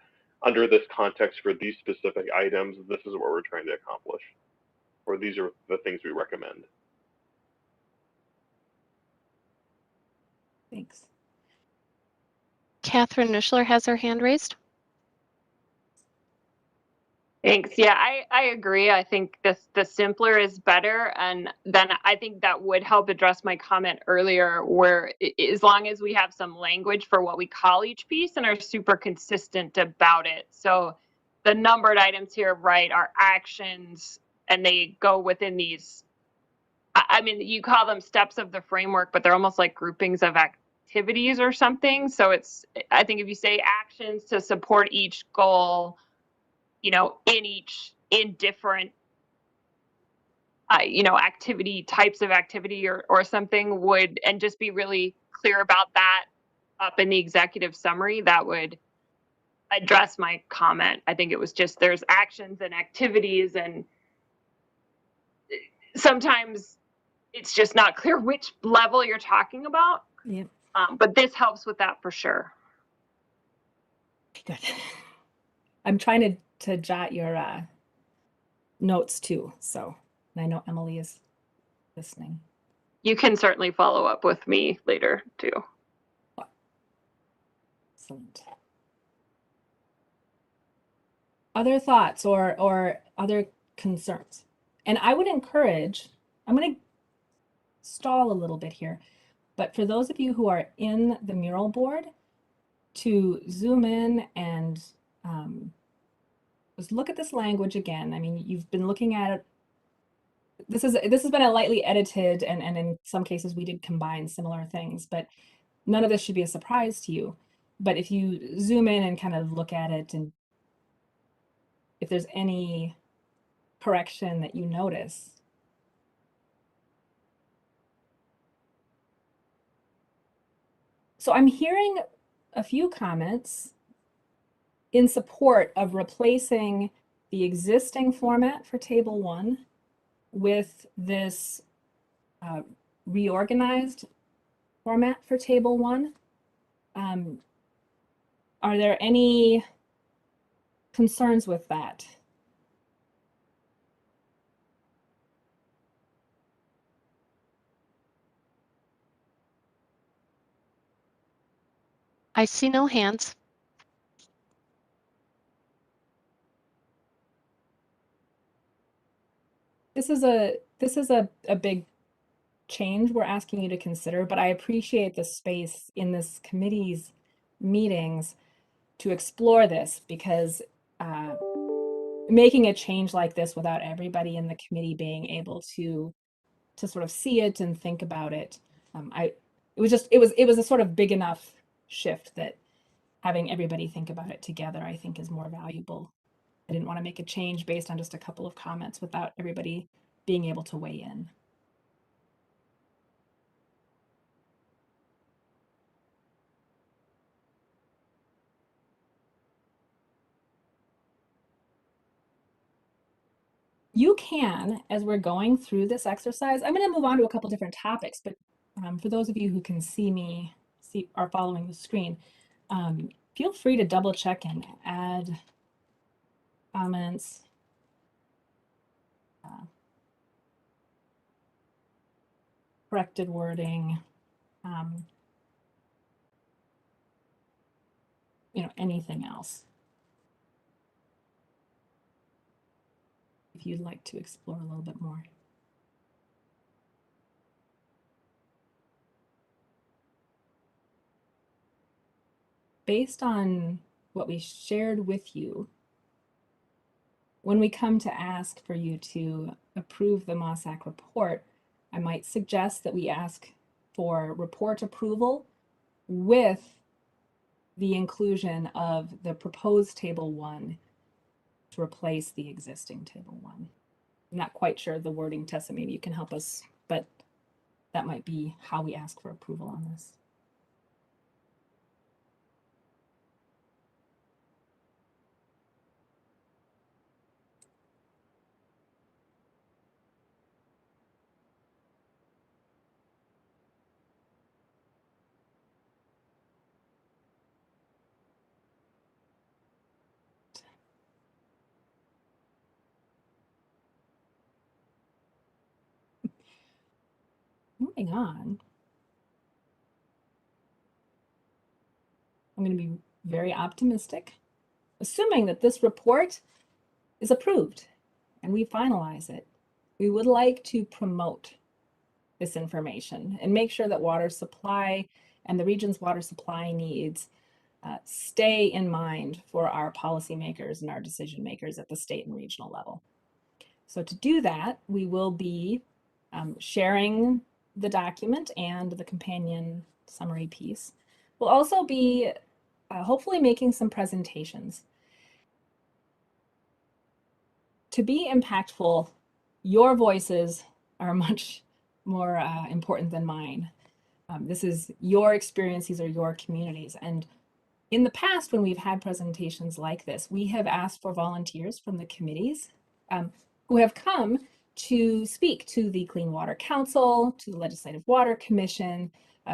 under this context for these specific items, this is what we're trying to accomplish, or these are the things we recommend. Thanks. Catherine Nuschler has her hand raised. Thanks. Yeah, I agree. I think the simpler is better. And then I think that would help address my comment earlier where as long as we have some language for what we call each piece and are super consistent about it. So the numbered items here, right, are actions and they go within these, I mean, you call them steps of the framework, but they're almost like groupings of activities or something. So I think if you say actions to support each goal, in different, activity types of activity or something would, and just be really clear about that up in the executive summary, that would address my comment. I think it was just there's actions and activities, and sometimes it's just not clear which level you're talking about. Yeah. But this helps with that for sure. Good. I'm trying to jot your notes too. So I know Emily is listening. You can certainly follow up with me later too. Excellent. Other thoughts or other concerns? And I would encourage, I'm going to stall a little bit here, but for those of you who are in the mural board, to zoom in and just look at this language again. I mean, you've been looking at it. This has been a lightly edited, and in some cases we did combine similar things, but none of this should be a surprise to you. But if you zoom in and kind of look at it, and if there's any correction that you notice, so I'm hearing a few comments in support of replacing the existing format for Table 1 with this reorganized format for Table 1. Are there any concerns with that? I see no hands. This is a big change we're asking you to consider, but I appreciate the space in this committee's meetings to explore this, because making a change like this without everybody in the committee being able to sort of see it and think about it, it was a sort of big enough shift that having everybody think about it together, I think, is more valuable. I didn't want to make a change based on just a couple of comments without everybody being able to weigh in. You can, as we're going through this exercise, I'm going to move on to a couple different topics, but for those of you who can see me, are following the screen, feel free to double check and add comments. Corrected wording, anything else. If you'd like to explore a little bit more. Based on what we shared with you, when we come to ask for you to approve the MOSAC report, I might suggest that we ask for report approval with the inclusion of the proposed table 1 to replace the existing table 1. I'm not quite sure the wording, Tessa, maybe you can help us, but that might be how we ask for approval on this. Moving on, I'm going to be very optimistic, assuming that this report is approved and we finalize it. We would like to promote this information and make sure that water supply and the region's water supply needs stay in mind for our policymakers and our decision makers at the state and regional level. So to do that, we will be sharing the document and the companion summary piece. We'll also be hopefully making some presentations. To be impactful, your voices are much more important than mine. This is your experience, these are your communities. And in the past, when we've had presentations like this, we have asked for volunteers from the committees who have come to speak to the Clean Water Council, to the Legislative Water Commission,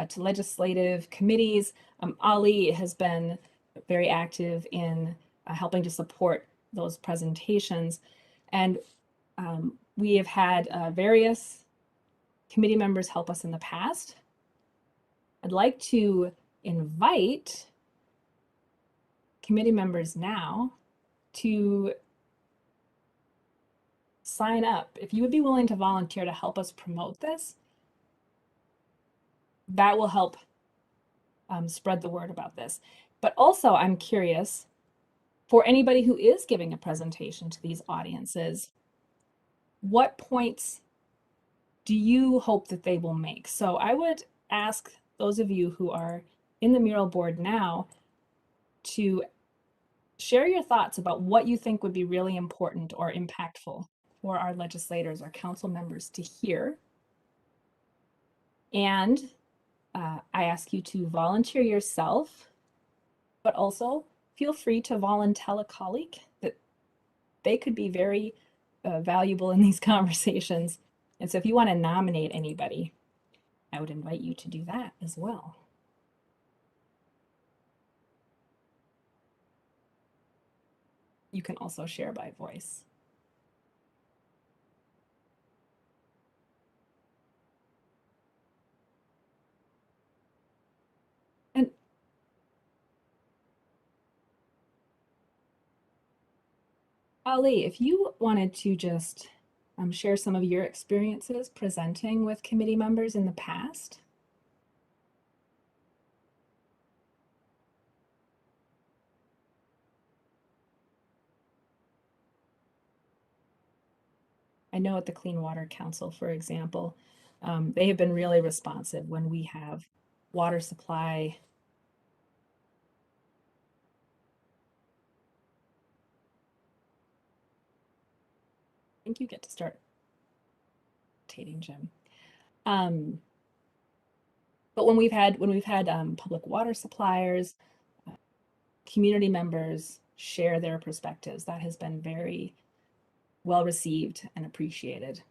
to legislative committees. Ali has been very active in helping to support those presentations. And we have had various committee members help us in the past. I'd like to invite committee members now to sign up. If you would be willing to volunteer to help us promote this, that will help spread the word about this. But also, I'm curious, for anybody who is giving a presentation to these audiences, what points do you hope that they will make? So I would ask those of you who are in the mural board now to share your thoughts about what you think would be really important or impactful for our legislators or council members to hear. And I ask you to volunteer yourself, but also feel free to volunteer a colleague that they could be very valuable in these conversations. And so if you want to nominate anybody, I would invite you to do that as well. You can also share by voice. And Ali, if you wanted to just share some of your experiences presenting with committee members in the past. I know at the Clean Water Council, for example, they have been really responsive when we have water supply I think you get to start dictating, Jim. But when we've had public water suppliers, community members share their perspectives, that has been very well received and appreciated.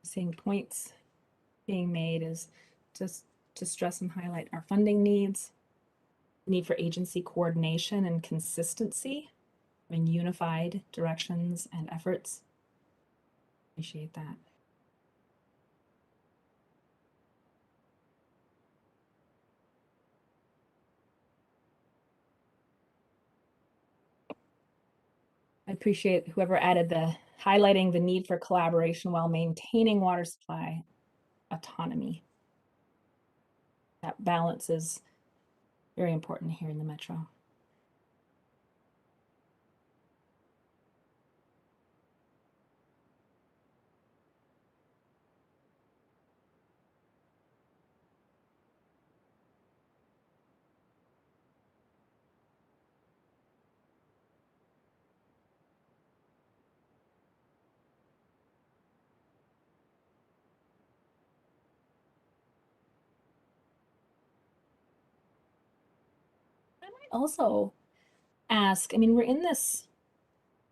Seeing points being made is just to stress and highlight our funding needs, need for agency coordination and consistency, and unified directions and efforts. Appreciate that. I appreciate whoever added the highlighting the need for collaboration while maintaining water supply autonomy. That balance is very important here in the Metro. I might also ask, I mean, we're in this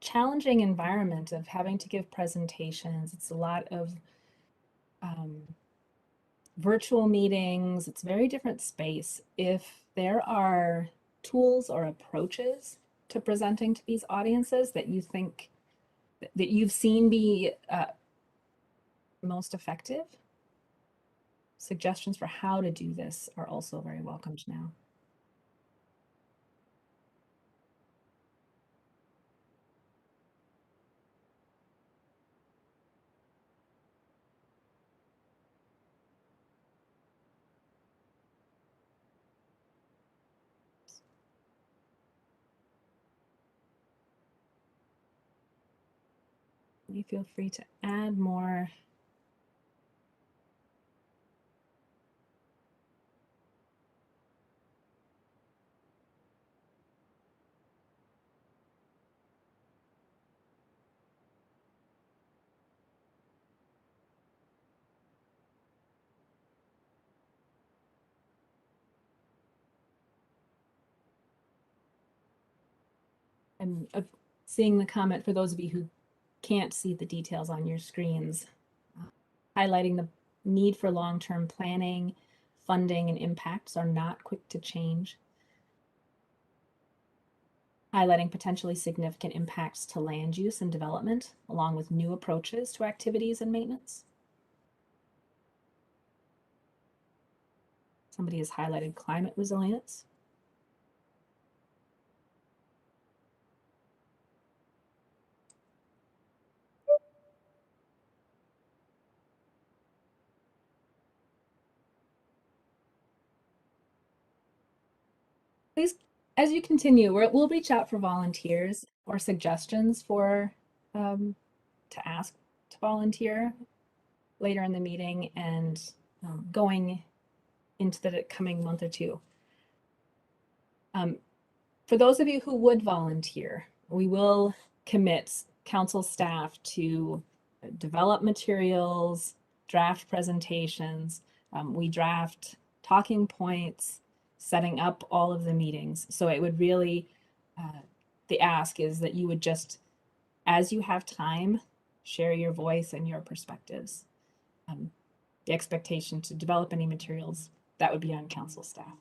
challenging environment of having to give presentations. It's a lot of virtual meetings. It's a very different space. If there are tools or approaches to presenting to these audiences that you think that you've seen be most effective, suggestions for how to do this are also very welcomed now. You feel free to add more. I'm seeing the comment for those of you who can't see the details on your screens, highlighting the need for long-term planning, funding, and impacts are not quick to change. Highlighting potentially significant impacts to land use and development, along with new approaches to activities and maintenance. Somebody has highlighted climate resilience. Please, as you continue, we'll reach out for volunteers or suggestions for to ask to volunteer later in the meeting and going into the coming month or two. For those of you who would volunteer, we will commit council staff to develop materials, draft presentations. We draft talking points, setting up all of the meetings. So it would really, the ask is that you would just, as you have time, share your voice and your perspectives. The expectation to develop any materials, that would be on council staff.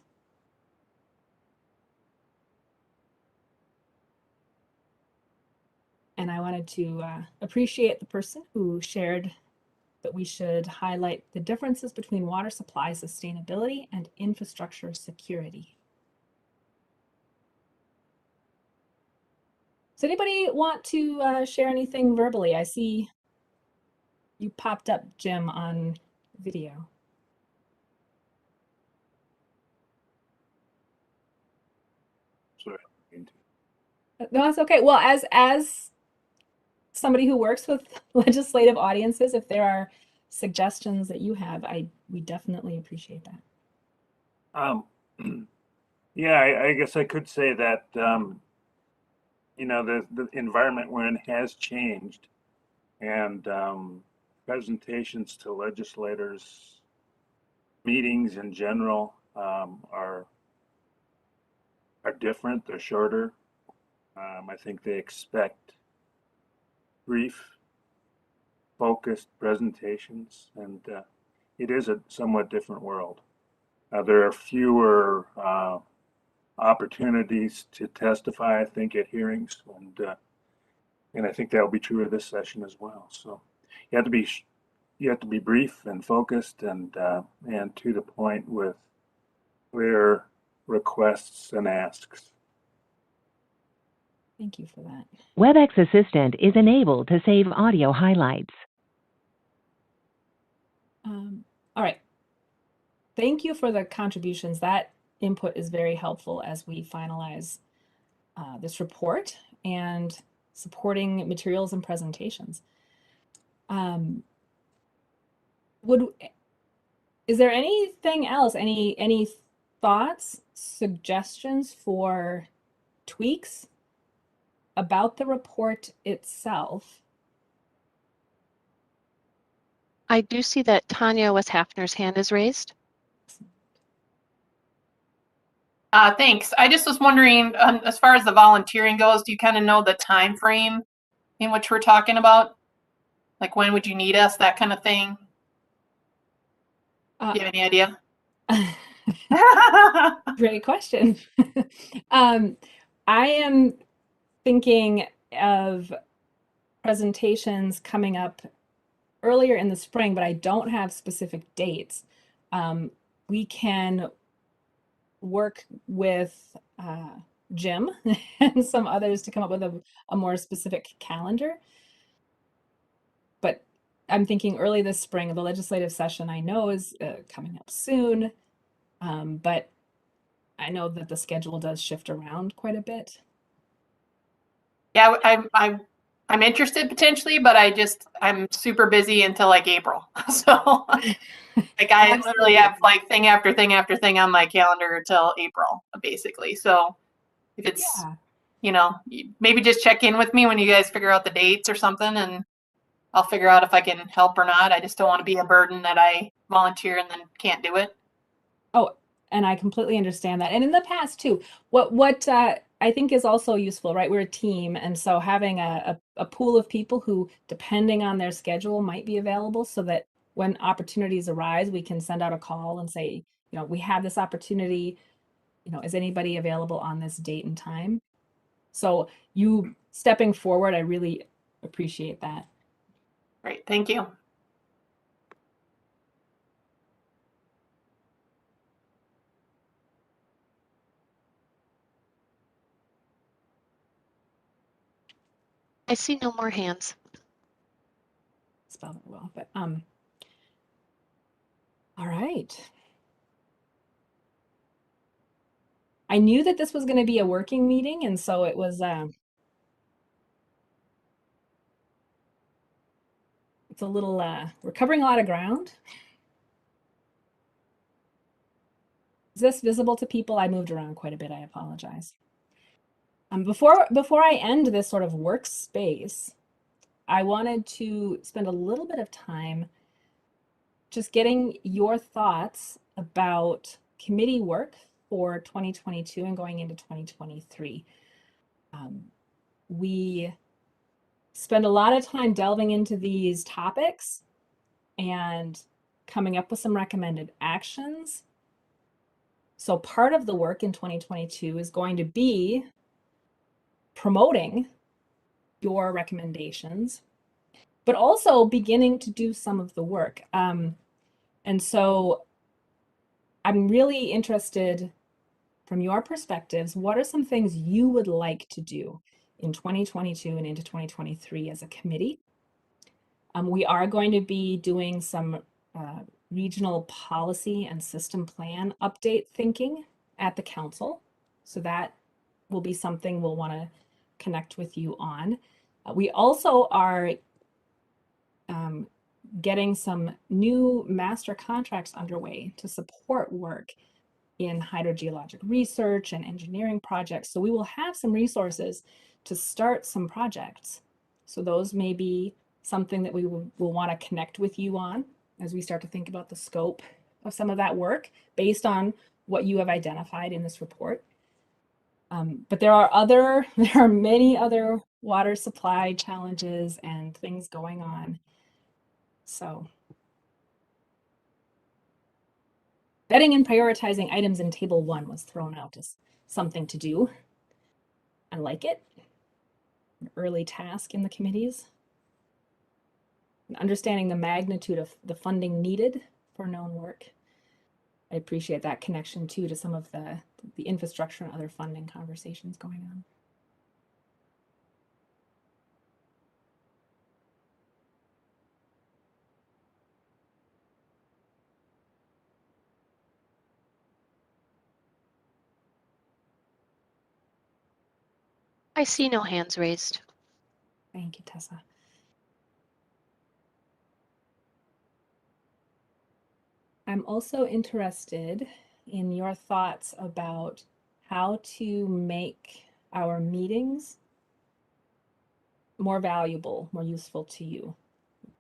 And I wanted to appreciate the person who shared that we should highlight the differences between water supply sustainability and infrastructure security. Does anybody want to share anything verbally? I see you popped up, Jim, on video. Sorry. No, that's okay. Well, as somebody who works with legislative audiences, if there are suggestions that you have, we definitely appreciate that. Yeah, I guess I could say that, you know, the environment we're in has changed, and presentations to legislators, meetings in general, are different. They're shorter. I think they expect brief, focused presentations, and it is a somewhat different world. There are fewer opportunities to testify, I think, at hearings, and I think that will be true of this session as well. So you have to be brief and focused and to the point with clear requests and asks. Thank you for that. WebEx Assistant is enabled to save audio highlights. All right. Thank you for the contributions. That input is very helpful as we finalize this report and supporting materials and presentations. Is there anything else? Any thoughts, suggestions for tweaks about the report itself? I do see that Tanya West Hafner's hand is raised. Thanks. I just was wondering, as far as the volunteering goes, do you kind of know the time frame in which we're talking about? Like, when would you need us, that kind of thing? Do you have any idea? Great question. I am thinking of presentations coming up earlier in the spring, but I don't have specific dates. We can work with Jim and some others to come up with a more specific calendar. But I'm thinking early this spring. The legislative session I know is coming up soon, but I know that the schedule does shift around quite a bit. Yeah, I'm interested potentially, but I'm super busy until like April. So like I literally have like thing after thing after thing on my calendar until April, basically. So if it's, you know, maybe just check in with me when you guys figure out the dates or something, and I'll figure out if I can help or not. I just don't want to be a burden that I volunteer and then can't do it. Oh, and I completely understand that. And in the past too, what I think is also useful, right? We're a team, and so having a pool of people who, depending on their schedule, might be available, so that when opportunities arise, we can send out a call and say, you know, we have this opportunity, you know, is anybody available on this date and time? So you stepping forward, I really appreciate that. Great, thank you. I see no more hands. Spelled it well, but all right. I knew that this was going to be a working meeting, and so it was it's a little we're covering a lot of ground. Is this visible to people? I moved around quite a bit. I apologize. Before I end this sort of workspace, I wanted to spend a little bit of time just getting your thoughts about committee work for 2022 and going into 2023. We spend a lot of time delving into these topics and coming up with some recommended actions. So part of the work in 2022 is going to be promoting your recommendations, but also beginning to do some of the work. And so I'm really interested from your perspectives, what are some things you would like to do in 2022 and into 2023 as a committee? We are going to be doing some regional policy and system plan update thinking at the council. So that will be something we'll want to connect with you on. We also are getting some new master contracts underway to support work in hydrogeologic research and engineering projects. So we will have some resources to start some projects. So those may be something that we will want to connect with you on as we start to think about the scope of some of that work based on what you have identified in this report. But there are many other water supply challenges and things going on. So vetting and prioritizing items in table 1 was thrown out as something to do. I like it. An early task in the committees. And understanding the magnitude of the funding needed for known work. I appreciate that connection too to some of the infrastructure and other funding conversations going on. I see no hands raised. Thank you, Tessa. I'm also interested in your thoughts about how to make our meetings more valuable, more useful to you.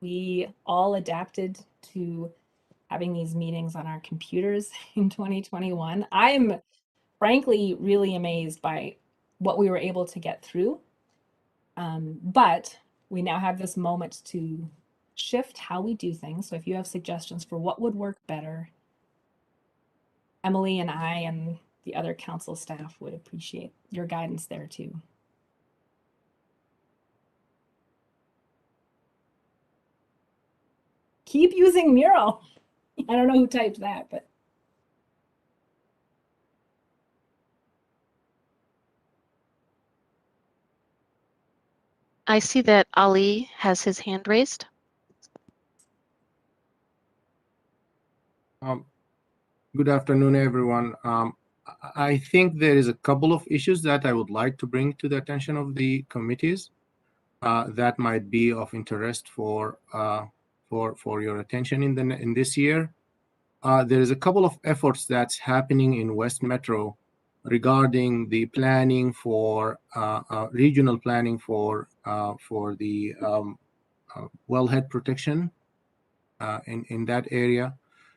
We all adapted to having these meetings on our computers in 2021. I'm frankly really amazed by what we were able to get through. But we now have this moment to shift how we do things. So if you have suggestions for what would work better, Emily and I and the other council staff would appreciate your guidance there too. Keep using Mural. I don't know who typed that, but. I see that Ali has his hand raised. Good afternoon, everyone. I think there is a couple of issues that I would like to bring to the attention of the committees that might be of interest for your attention in this year. There is a couple of efforts that's happening in West Metro regarding the planning for regional planning for the wellhead protection in that area,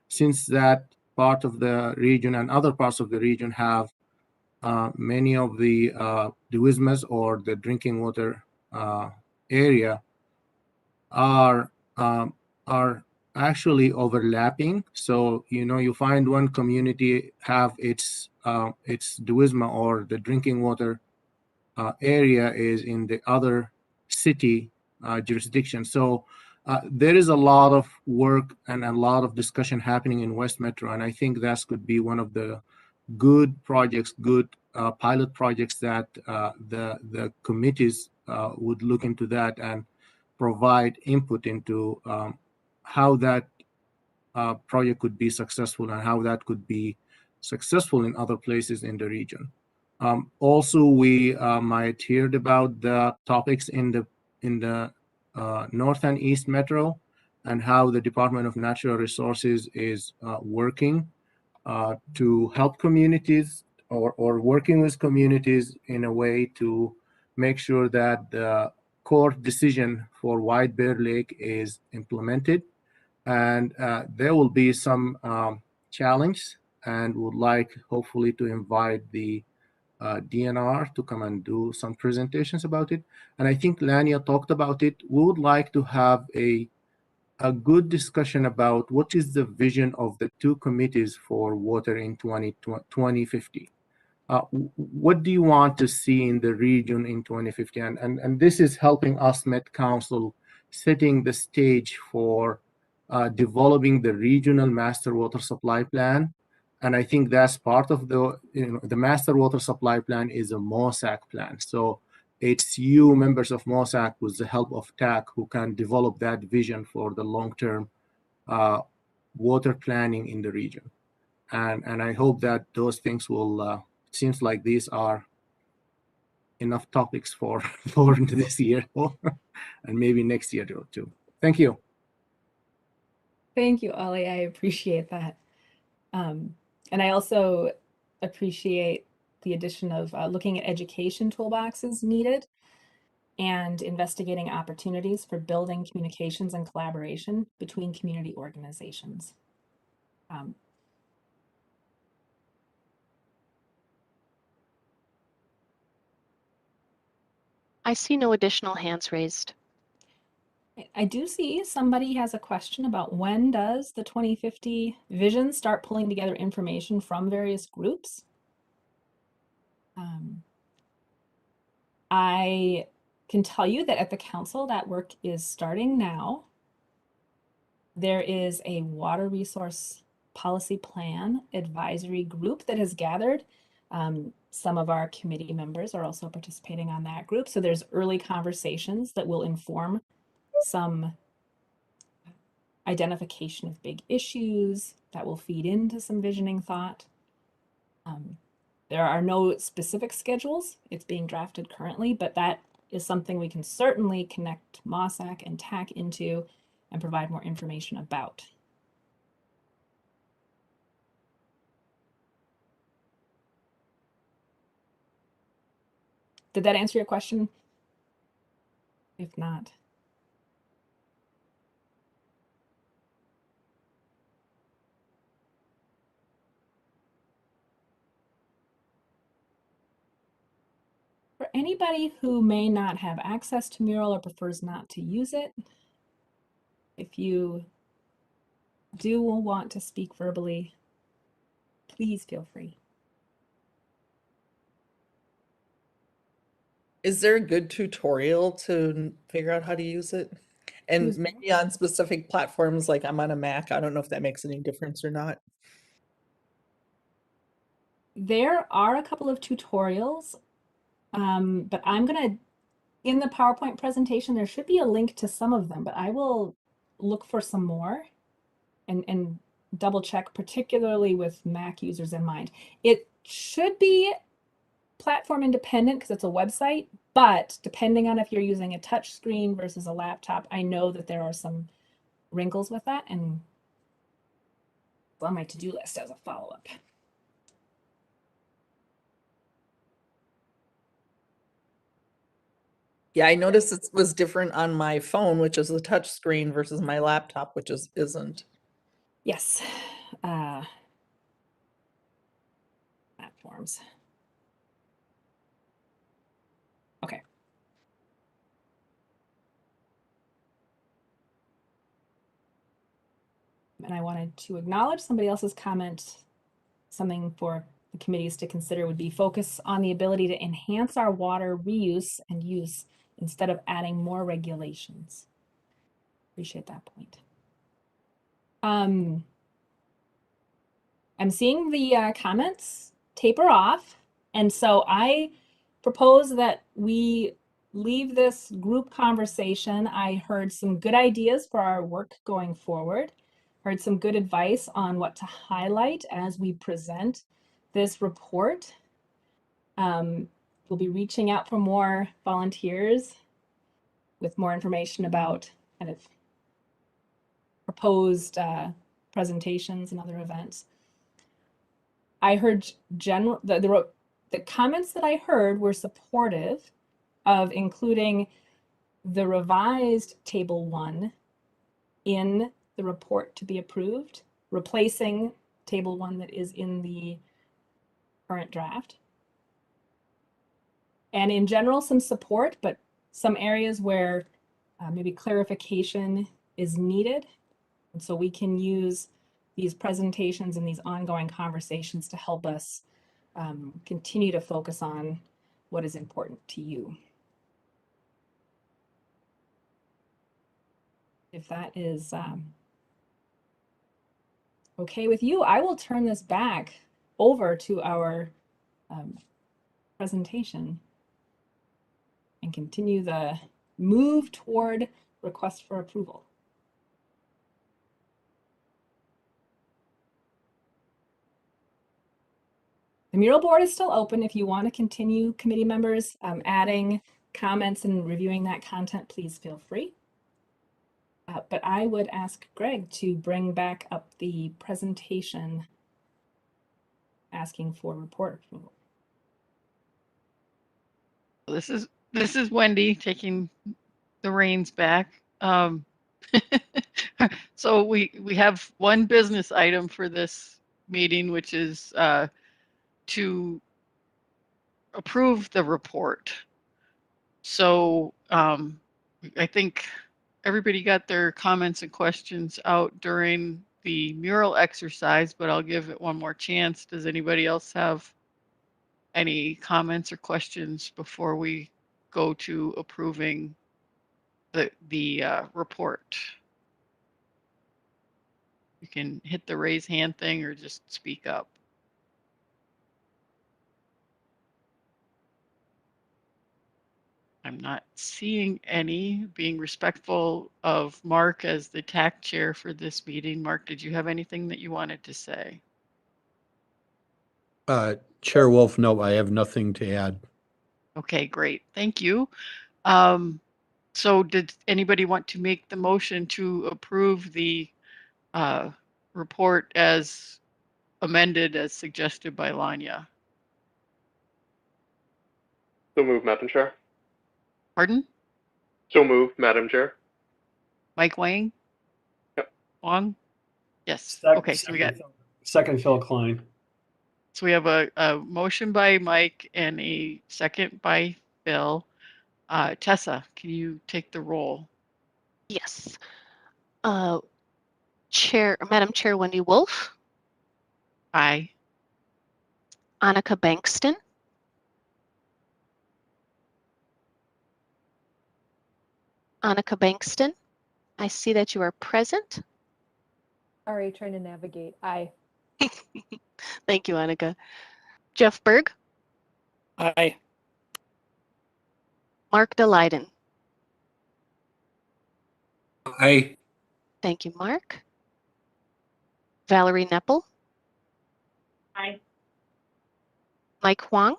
since that part of the region and other parts of the region have many of the wismas or the drinking water area are actually overlapping. So you find one community have its duisma or the drinking water area is in the other city jurisdiction. So there is a lot of work and a lot of discussion happening in West Metro, and I think that could be one of the good projects, good pilot projects that the committees would look into that and provide input into how that project could be successful and how that could be successful in other places in the region. Also, we might hear about the topics in the North and East Metro and how the Department of Natural Resources is working to help communities or working with communities in a way to make sure that the court decision for White Bear Lake is implemented. And there will be some challenge, and would like hopefully to invite the DNR to come and do some presentations about it. And I think Lania talked about it. We would like to have a good discussion about what is the vision of the two committees for water in 2050. What do you want to see in the region in 2050? And this is helping us, Met Council, setting the stage for developing the regional master water supply plan. And I think that's part of the master water supply plan is a MOSAC plan. So it's you, members of MOSAC, with the help of TAC, who can develop that vision for the long-term water planning in the region. And I hope that those things will, it seems like these are enough topics for this year and maybe next year too. Thank you. Thank you, Ollie. I appreciate that. And I also appreciate the addition of looking at education toolboxes needed and investigating opportunities for building communications and collaboration between community organizations. I see no additional hands raised. I do see somebody has a question about when does the 2050 vision start pulling together information from various groups? I can tell you that at the council, that work is starting now. There is a water resource policy plan advisory group that has gathered. Some of our committee members are also participating on that group. So there's early conversations that will inform some identification of big issues that will feed into some visioning thought. There are no specific schedules. It's being drafted currently, but that is something we can certainly connect MOSAC and TAC into and provide more information about. Did that answer your question? If not. For anybody who may not have access to Mural or prefers not to use it, if you do want to speak verbally, please feel free. Is there a good tutorial to figure out how to use it? And maybe on specific platforms, like I'm on a Mac, I don't know if that makes any difference or not. There are a couple of tutorials, but I'm gonna, in the PowerPoint presentation, there should be a link to some of them, but I will look for some more and double check, particularly with Mac users in mind. It should be platform independent because it's a website, but depending on if you're using a touch screen versus a laptop, I know that there are some wrinkles with that, and it's on my to-do list as a follow-up. Yeah, I noticed it was different on my phone, which is a touch screen, versus my laptop, which isn't. Yes. Platforms. Okay. And I wanted to acknowledge somebody else's comment. Something for the committees to consider would be focus on the ability to enhance our water reuse and use instead of adding more regulations. Appreciate that point. I'm seeing the comments taper off, and so I propose that we leave this group conversation. I heard some good ideas for our work going forward, heard some good advice on what to highlight as we present this report. We'll be reaching out for more volunteers with more information about kind of proposed presentations and other events. I heard the comments that I heard were supportive of including the revised Table 1 in the report to be approved, replacing Table 1 that is in the current draft. And in general, some support, but some areas where maybe clarification is needed. And so we can use these presentations and these ongoing conversations to help us continue to focus on what is important to you. If that is okay with you, I will turn this back over to our presentation and continue the move toward request for approval. The mural board is still open. If you want to continue, committee members, adding comments and reviewing that content, please feel free. But I would ask Greg to bring back up the presentation asking for report approval. This is Wendy taking the reins back. So we have one business item for this meeting, which is to approve the report. So I think everybody got their comments and questions out during the mural exercise, but I'll give it one more chance. Does anybody else have any comments or questions before we go to approving the report? You can hit the raise hand thing or just speak up. I'm not seeing any. Being respectful of Mark as the TAC chair for this meeting. Mark, did you have anything that you wanted to say? Chair Wolf, no, I have nothing to add. Okay, great. Thank you. So did anybody want to make the motion to approve the report as amended as suggested by Lanya? So moved, Madam Chair. Pardon? So moved, Madam Chair. Mike Wang? Yep. Wang? Yes. Okay, so we got Second, Phil Klein. So we have a motion by Mike and a second by Phil. Tessa, can you take the roll? Yes. Madam Chair Wendy Wolf. Aye. Annika Bankston. Annika Bankston, I see that you are present. Sorry, trying to navigate. Aye. Thank you, Annika. Jeff Berg. Aye. Mark DeLeiden. Aye. Thank you, Mark. Valerie Neppel. Aye. Mike Huang.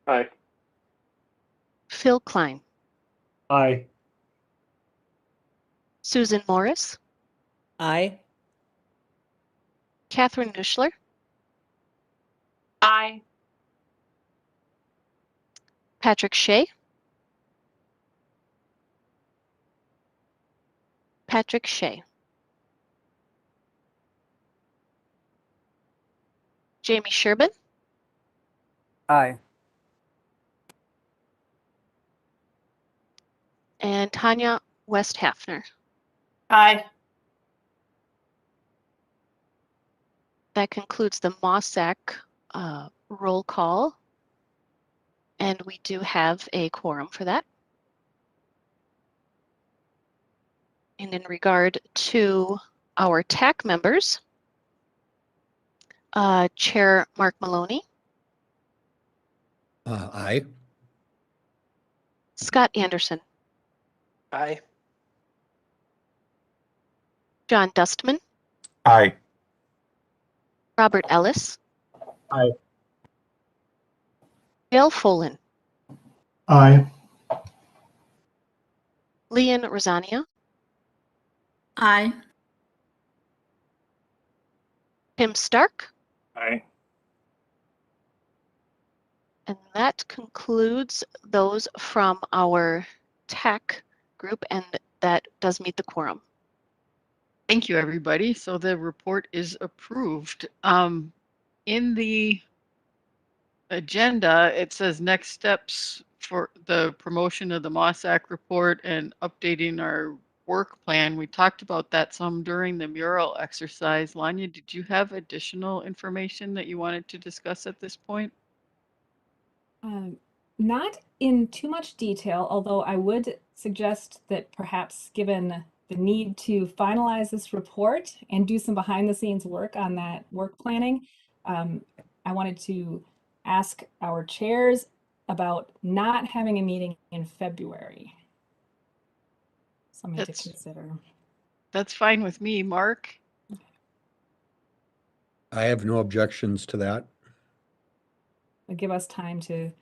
Aye. Phil Klein. Aye. Susan Morris. Aye. Catherine Nuschler. Aye. Patrick Shea. Patrick Shea. Jamie Sherbin. Aye. And Tanya West Hafner. Aye. That concludes the MOSAC roll call. And we do have a quorum for that. And in regard to our TAC members, Chair Mark Maloney. Aye. Scott Anderson. Aye. John Dustman. Aye. Robert Ellis. Aye. Dale Folin. Aye. Leon Rosania. Aye. Tim Stark. Aye. And that concludes those from our TAC group, and that does meet the quorum. Thank you, everybody. So the report is approved. In the agenda, it says next steps for the promotion of the MOSAC report and updating our work plan. We talked about that some during the mural exercise. Lanya, did you have additional information that you wanted to discuss at this point? Not in too much detail, although I would suggest that perhaps given the need to finalize this report and do some behind the scenes work on that work planning, I wanted to ask our chairs about not having a meeting in February. Something to consider. That's fine with me, Mark. I have no objections to that. It'll give us time to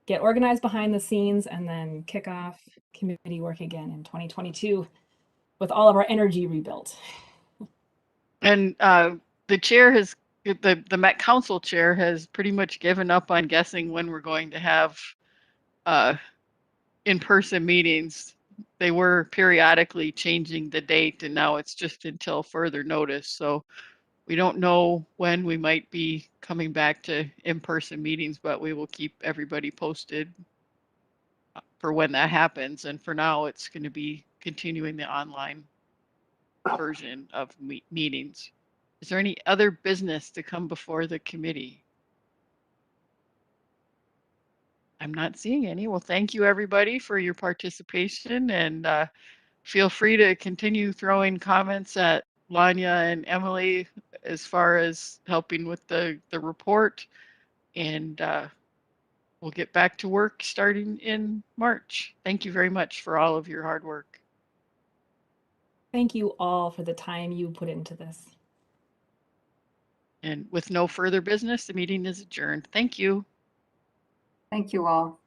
get organized behind the scenes and then kick off committee work again in 2022. with all of our energy rebuilt. And the chair has, the Met Council chair has pretty much given up on guessing when we're going to have in-person meetings. They were periodically changing the date, and now it's just until further notice. So we don't know when we might be coming back to in-person meetings, but we will keep everybody posted for when that happens. And for now, it's going to be continuing the online version of meetings. Is there any other business to come before the committee? I'm not seeing any. Well, thank you everybody for your participation, and feel free to continue throwing comments at Lanya and Emily as far as helping with the report, and we'll get back to work starting in March. Thank you very much for all of your hard work. Thank you all for the time you put into this. And with no further business, the meeting is adjourned. Thank you. Thank you all.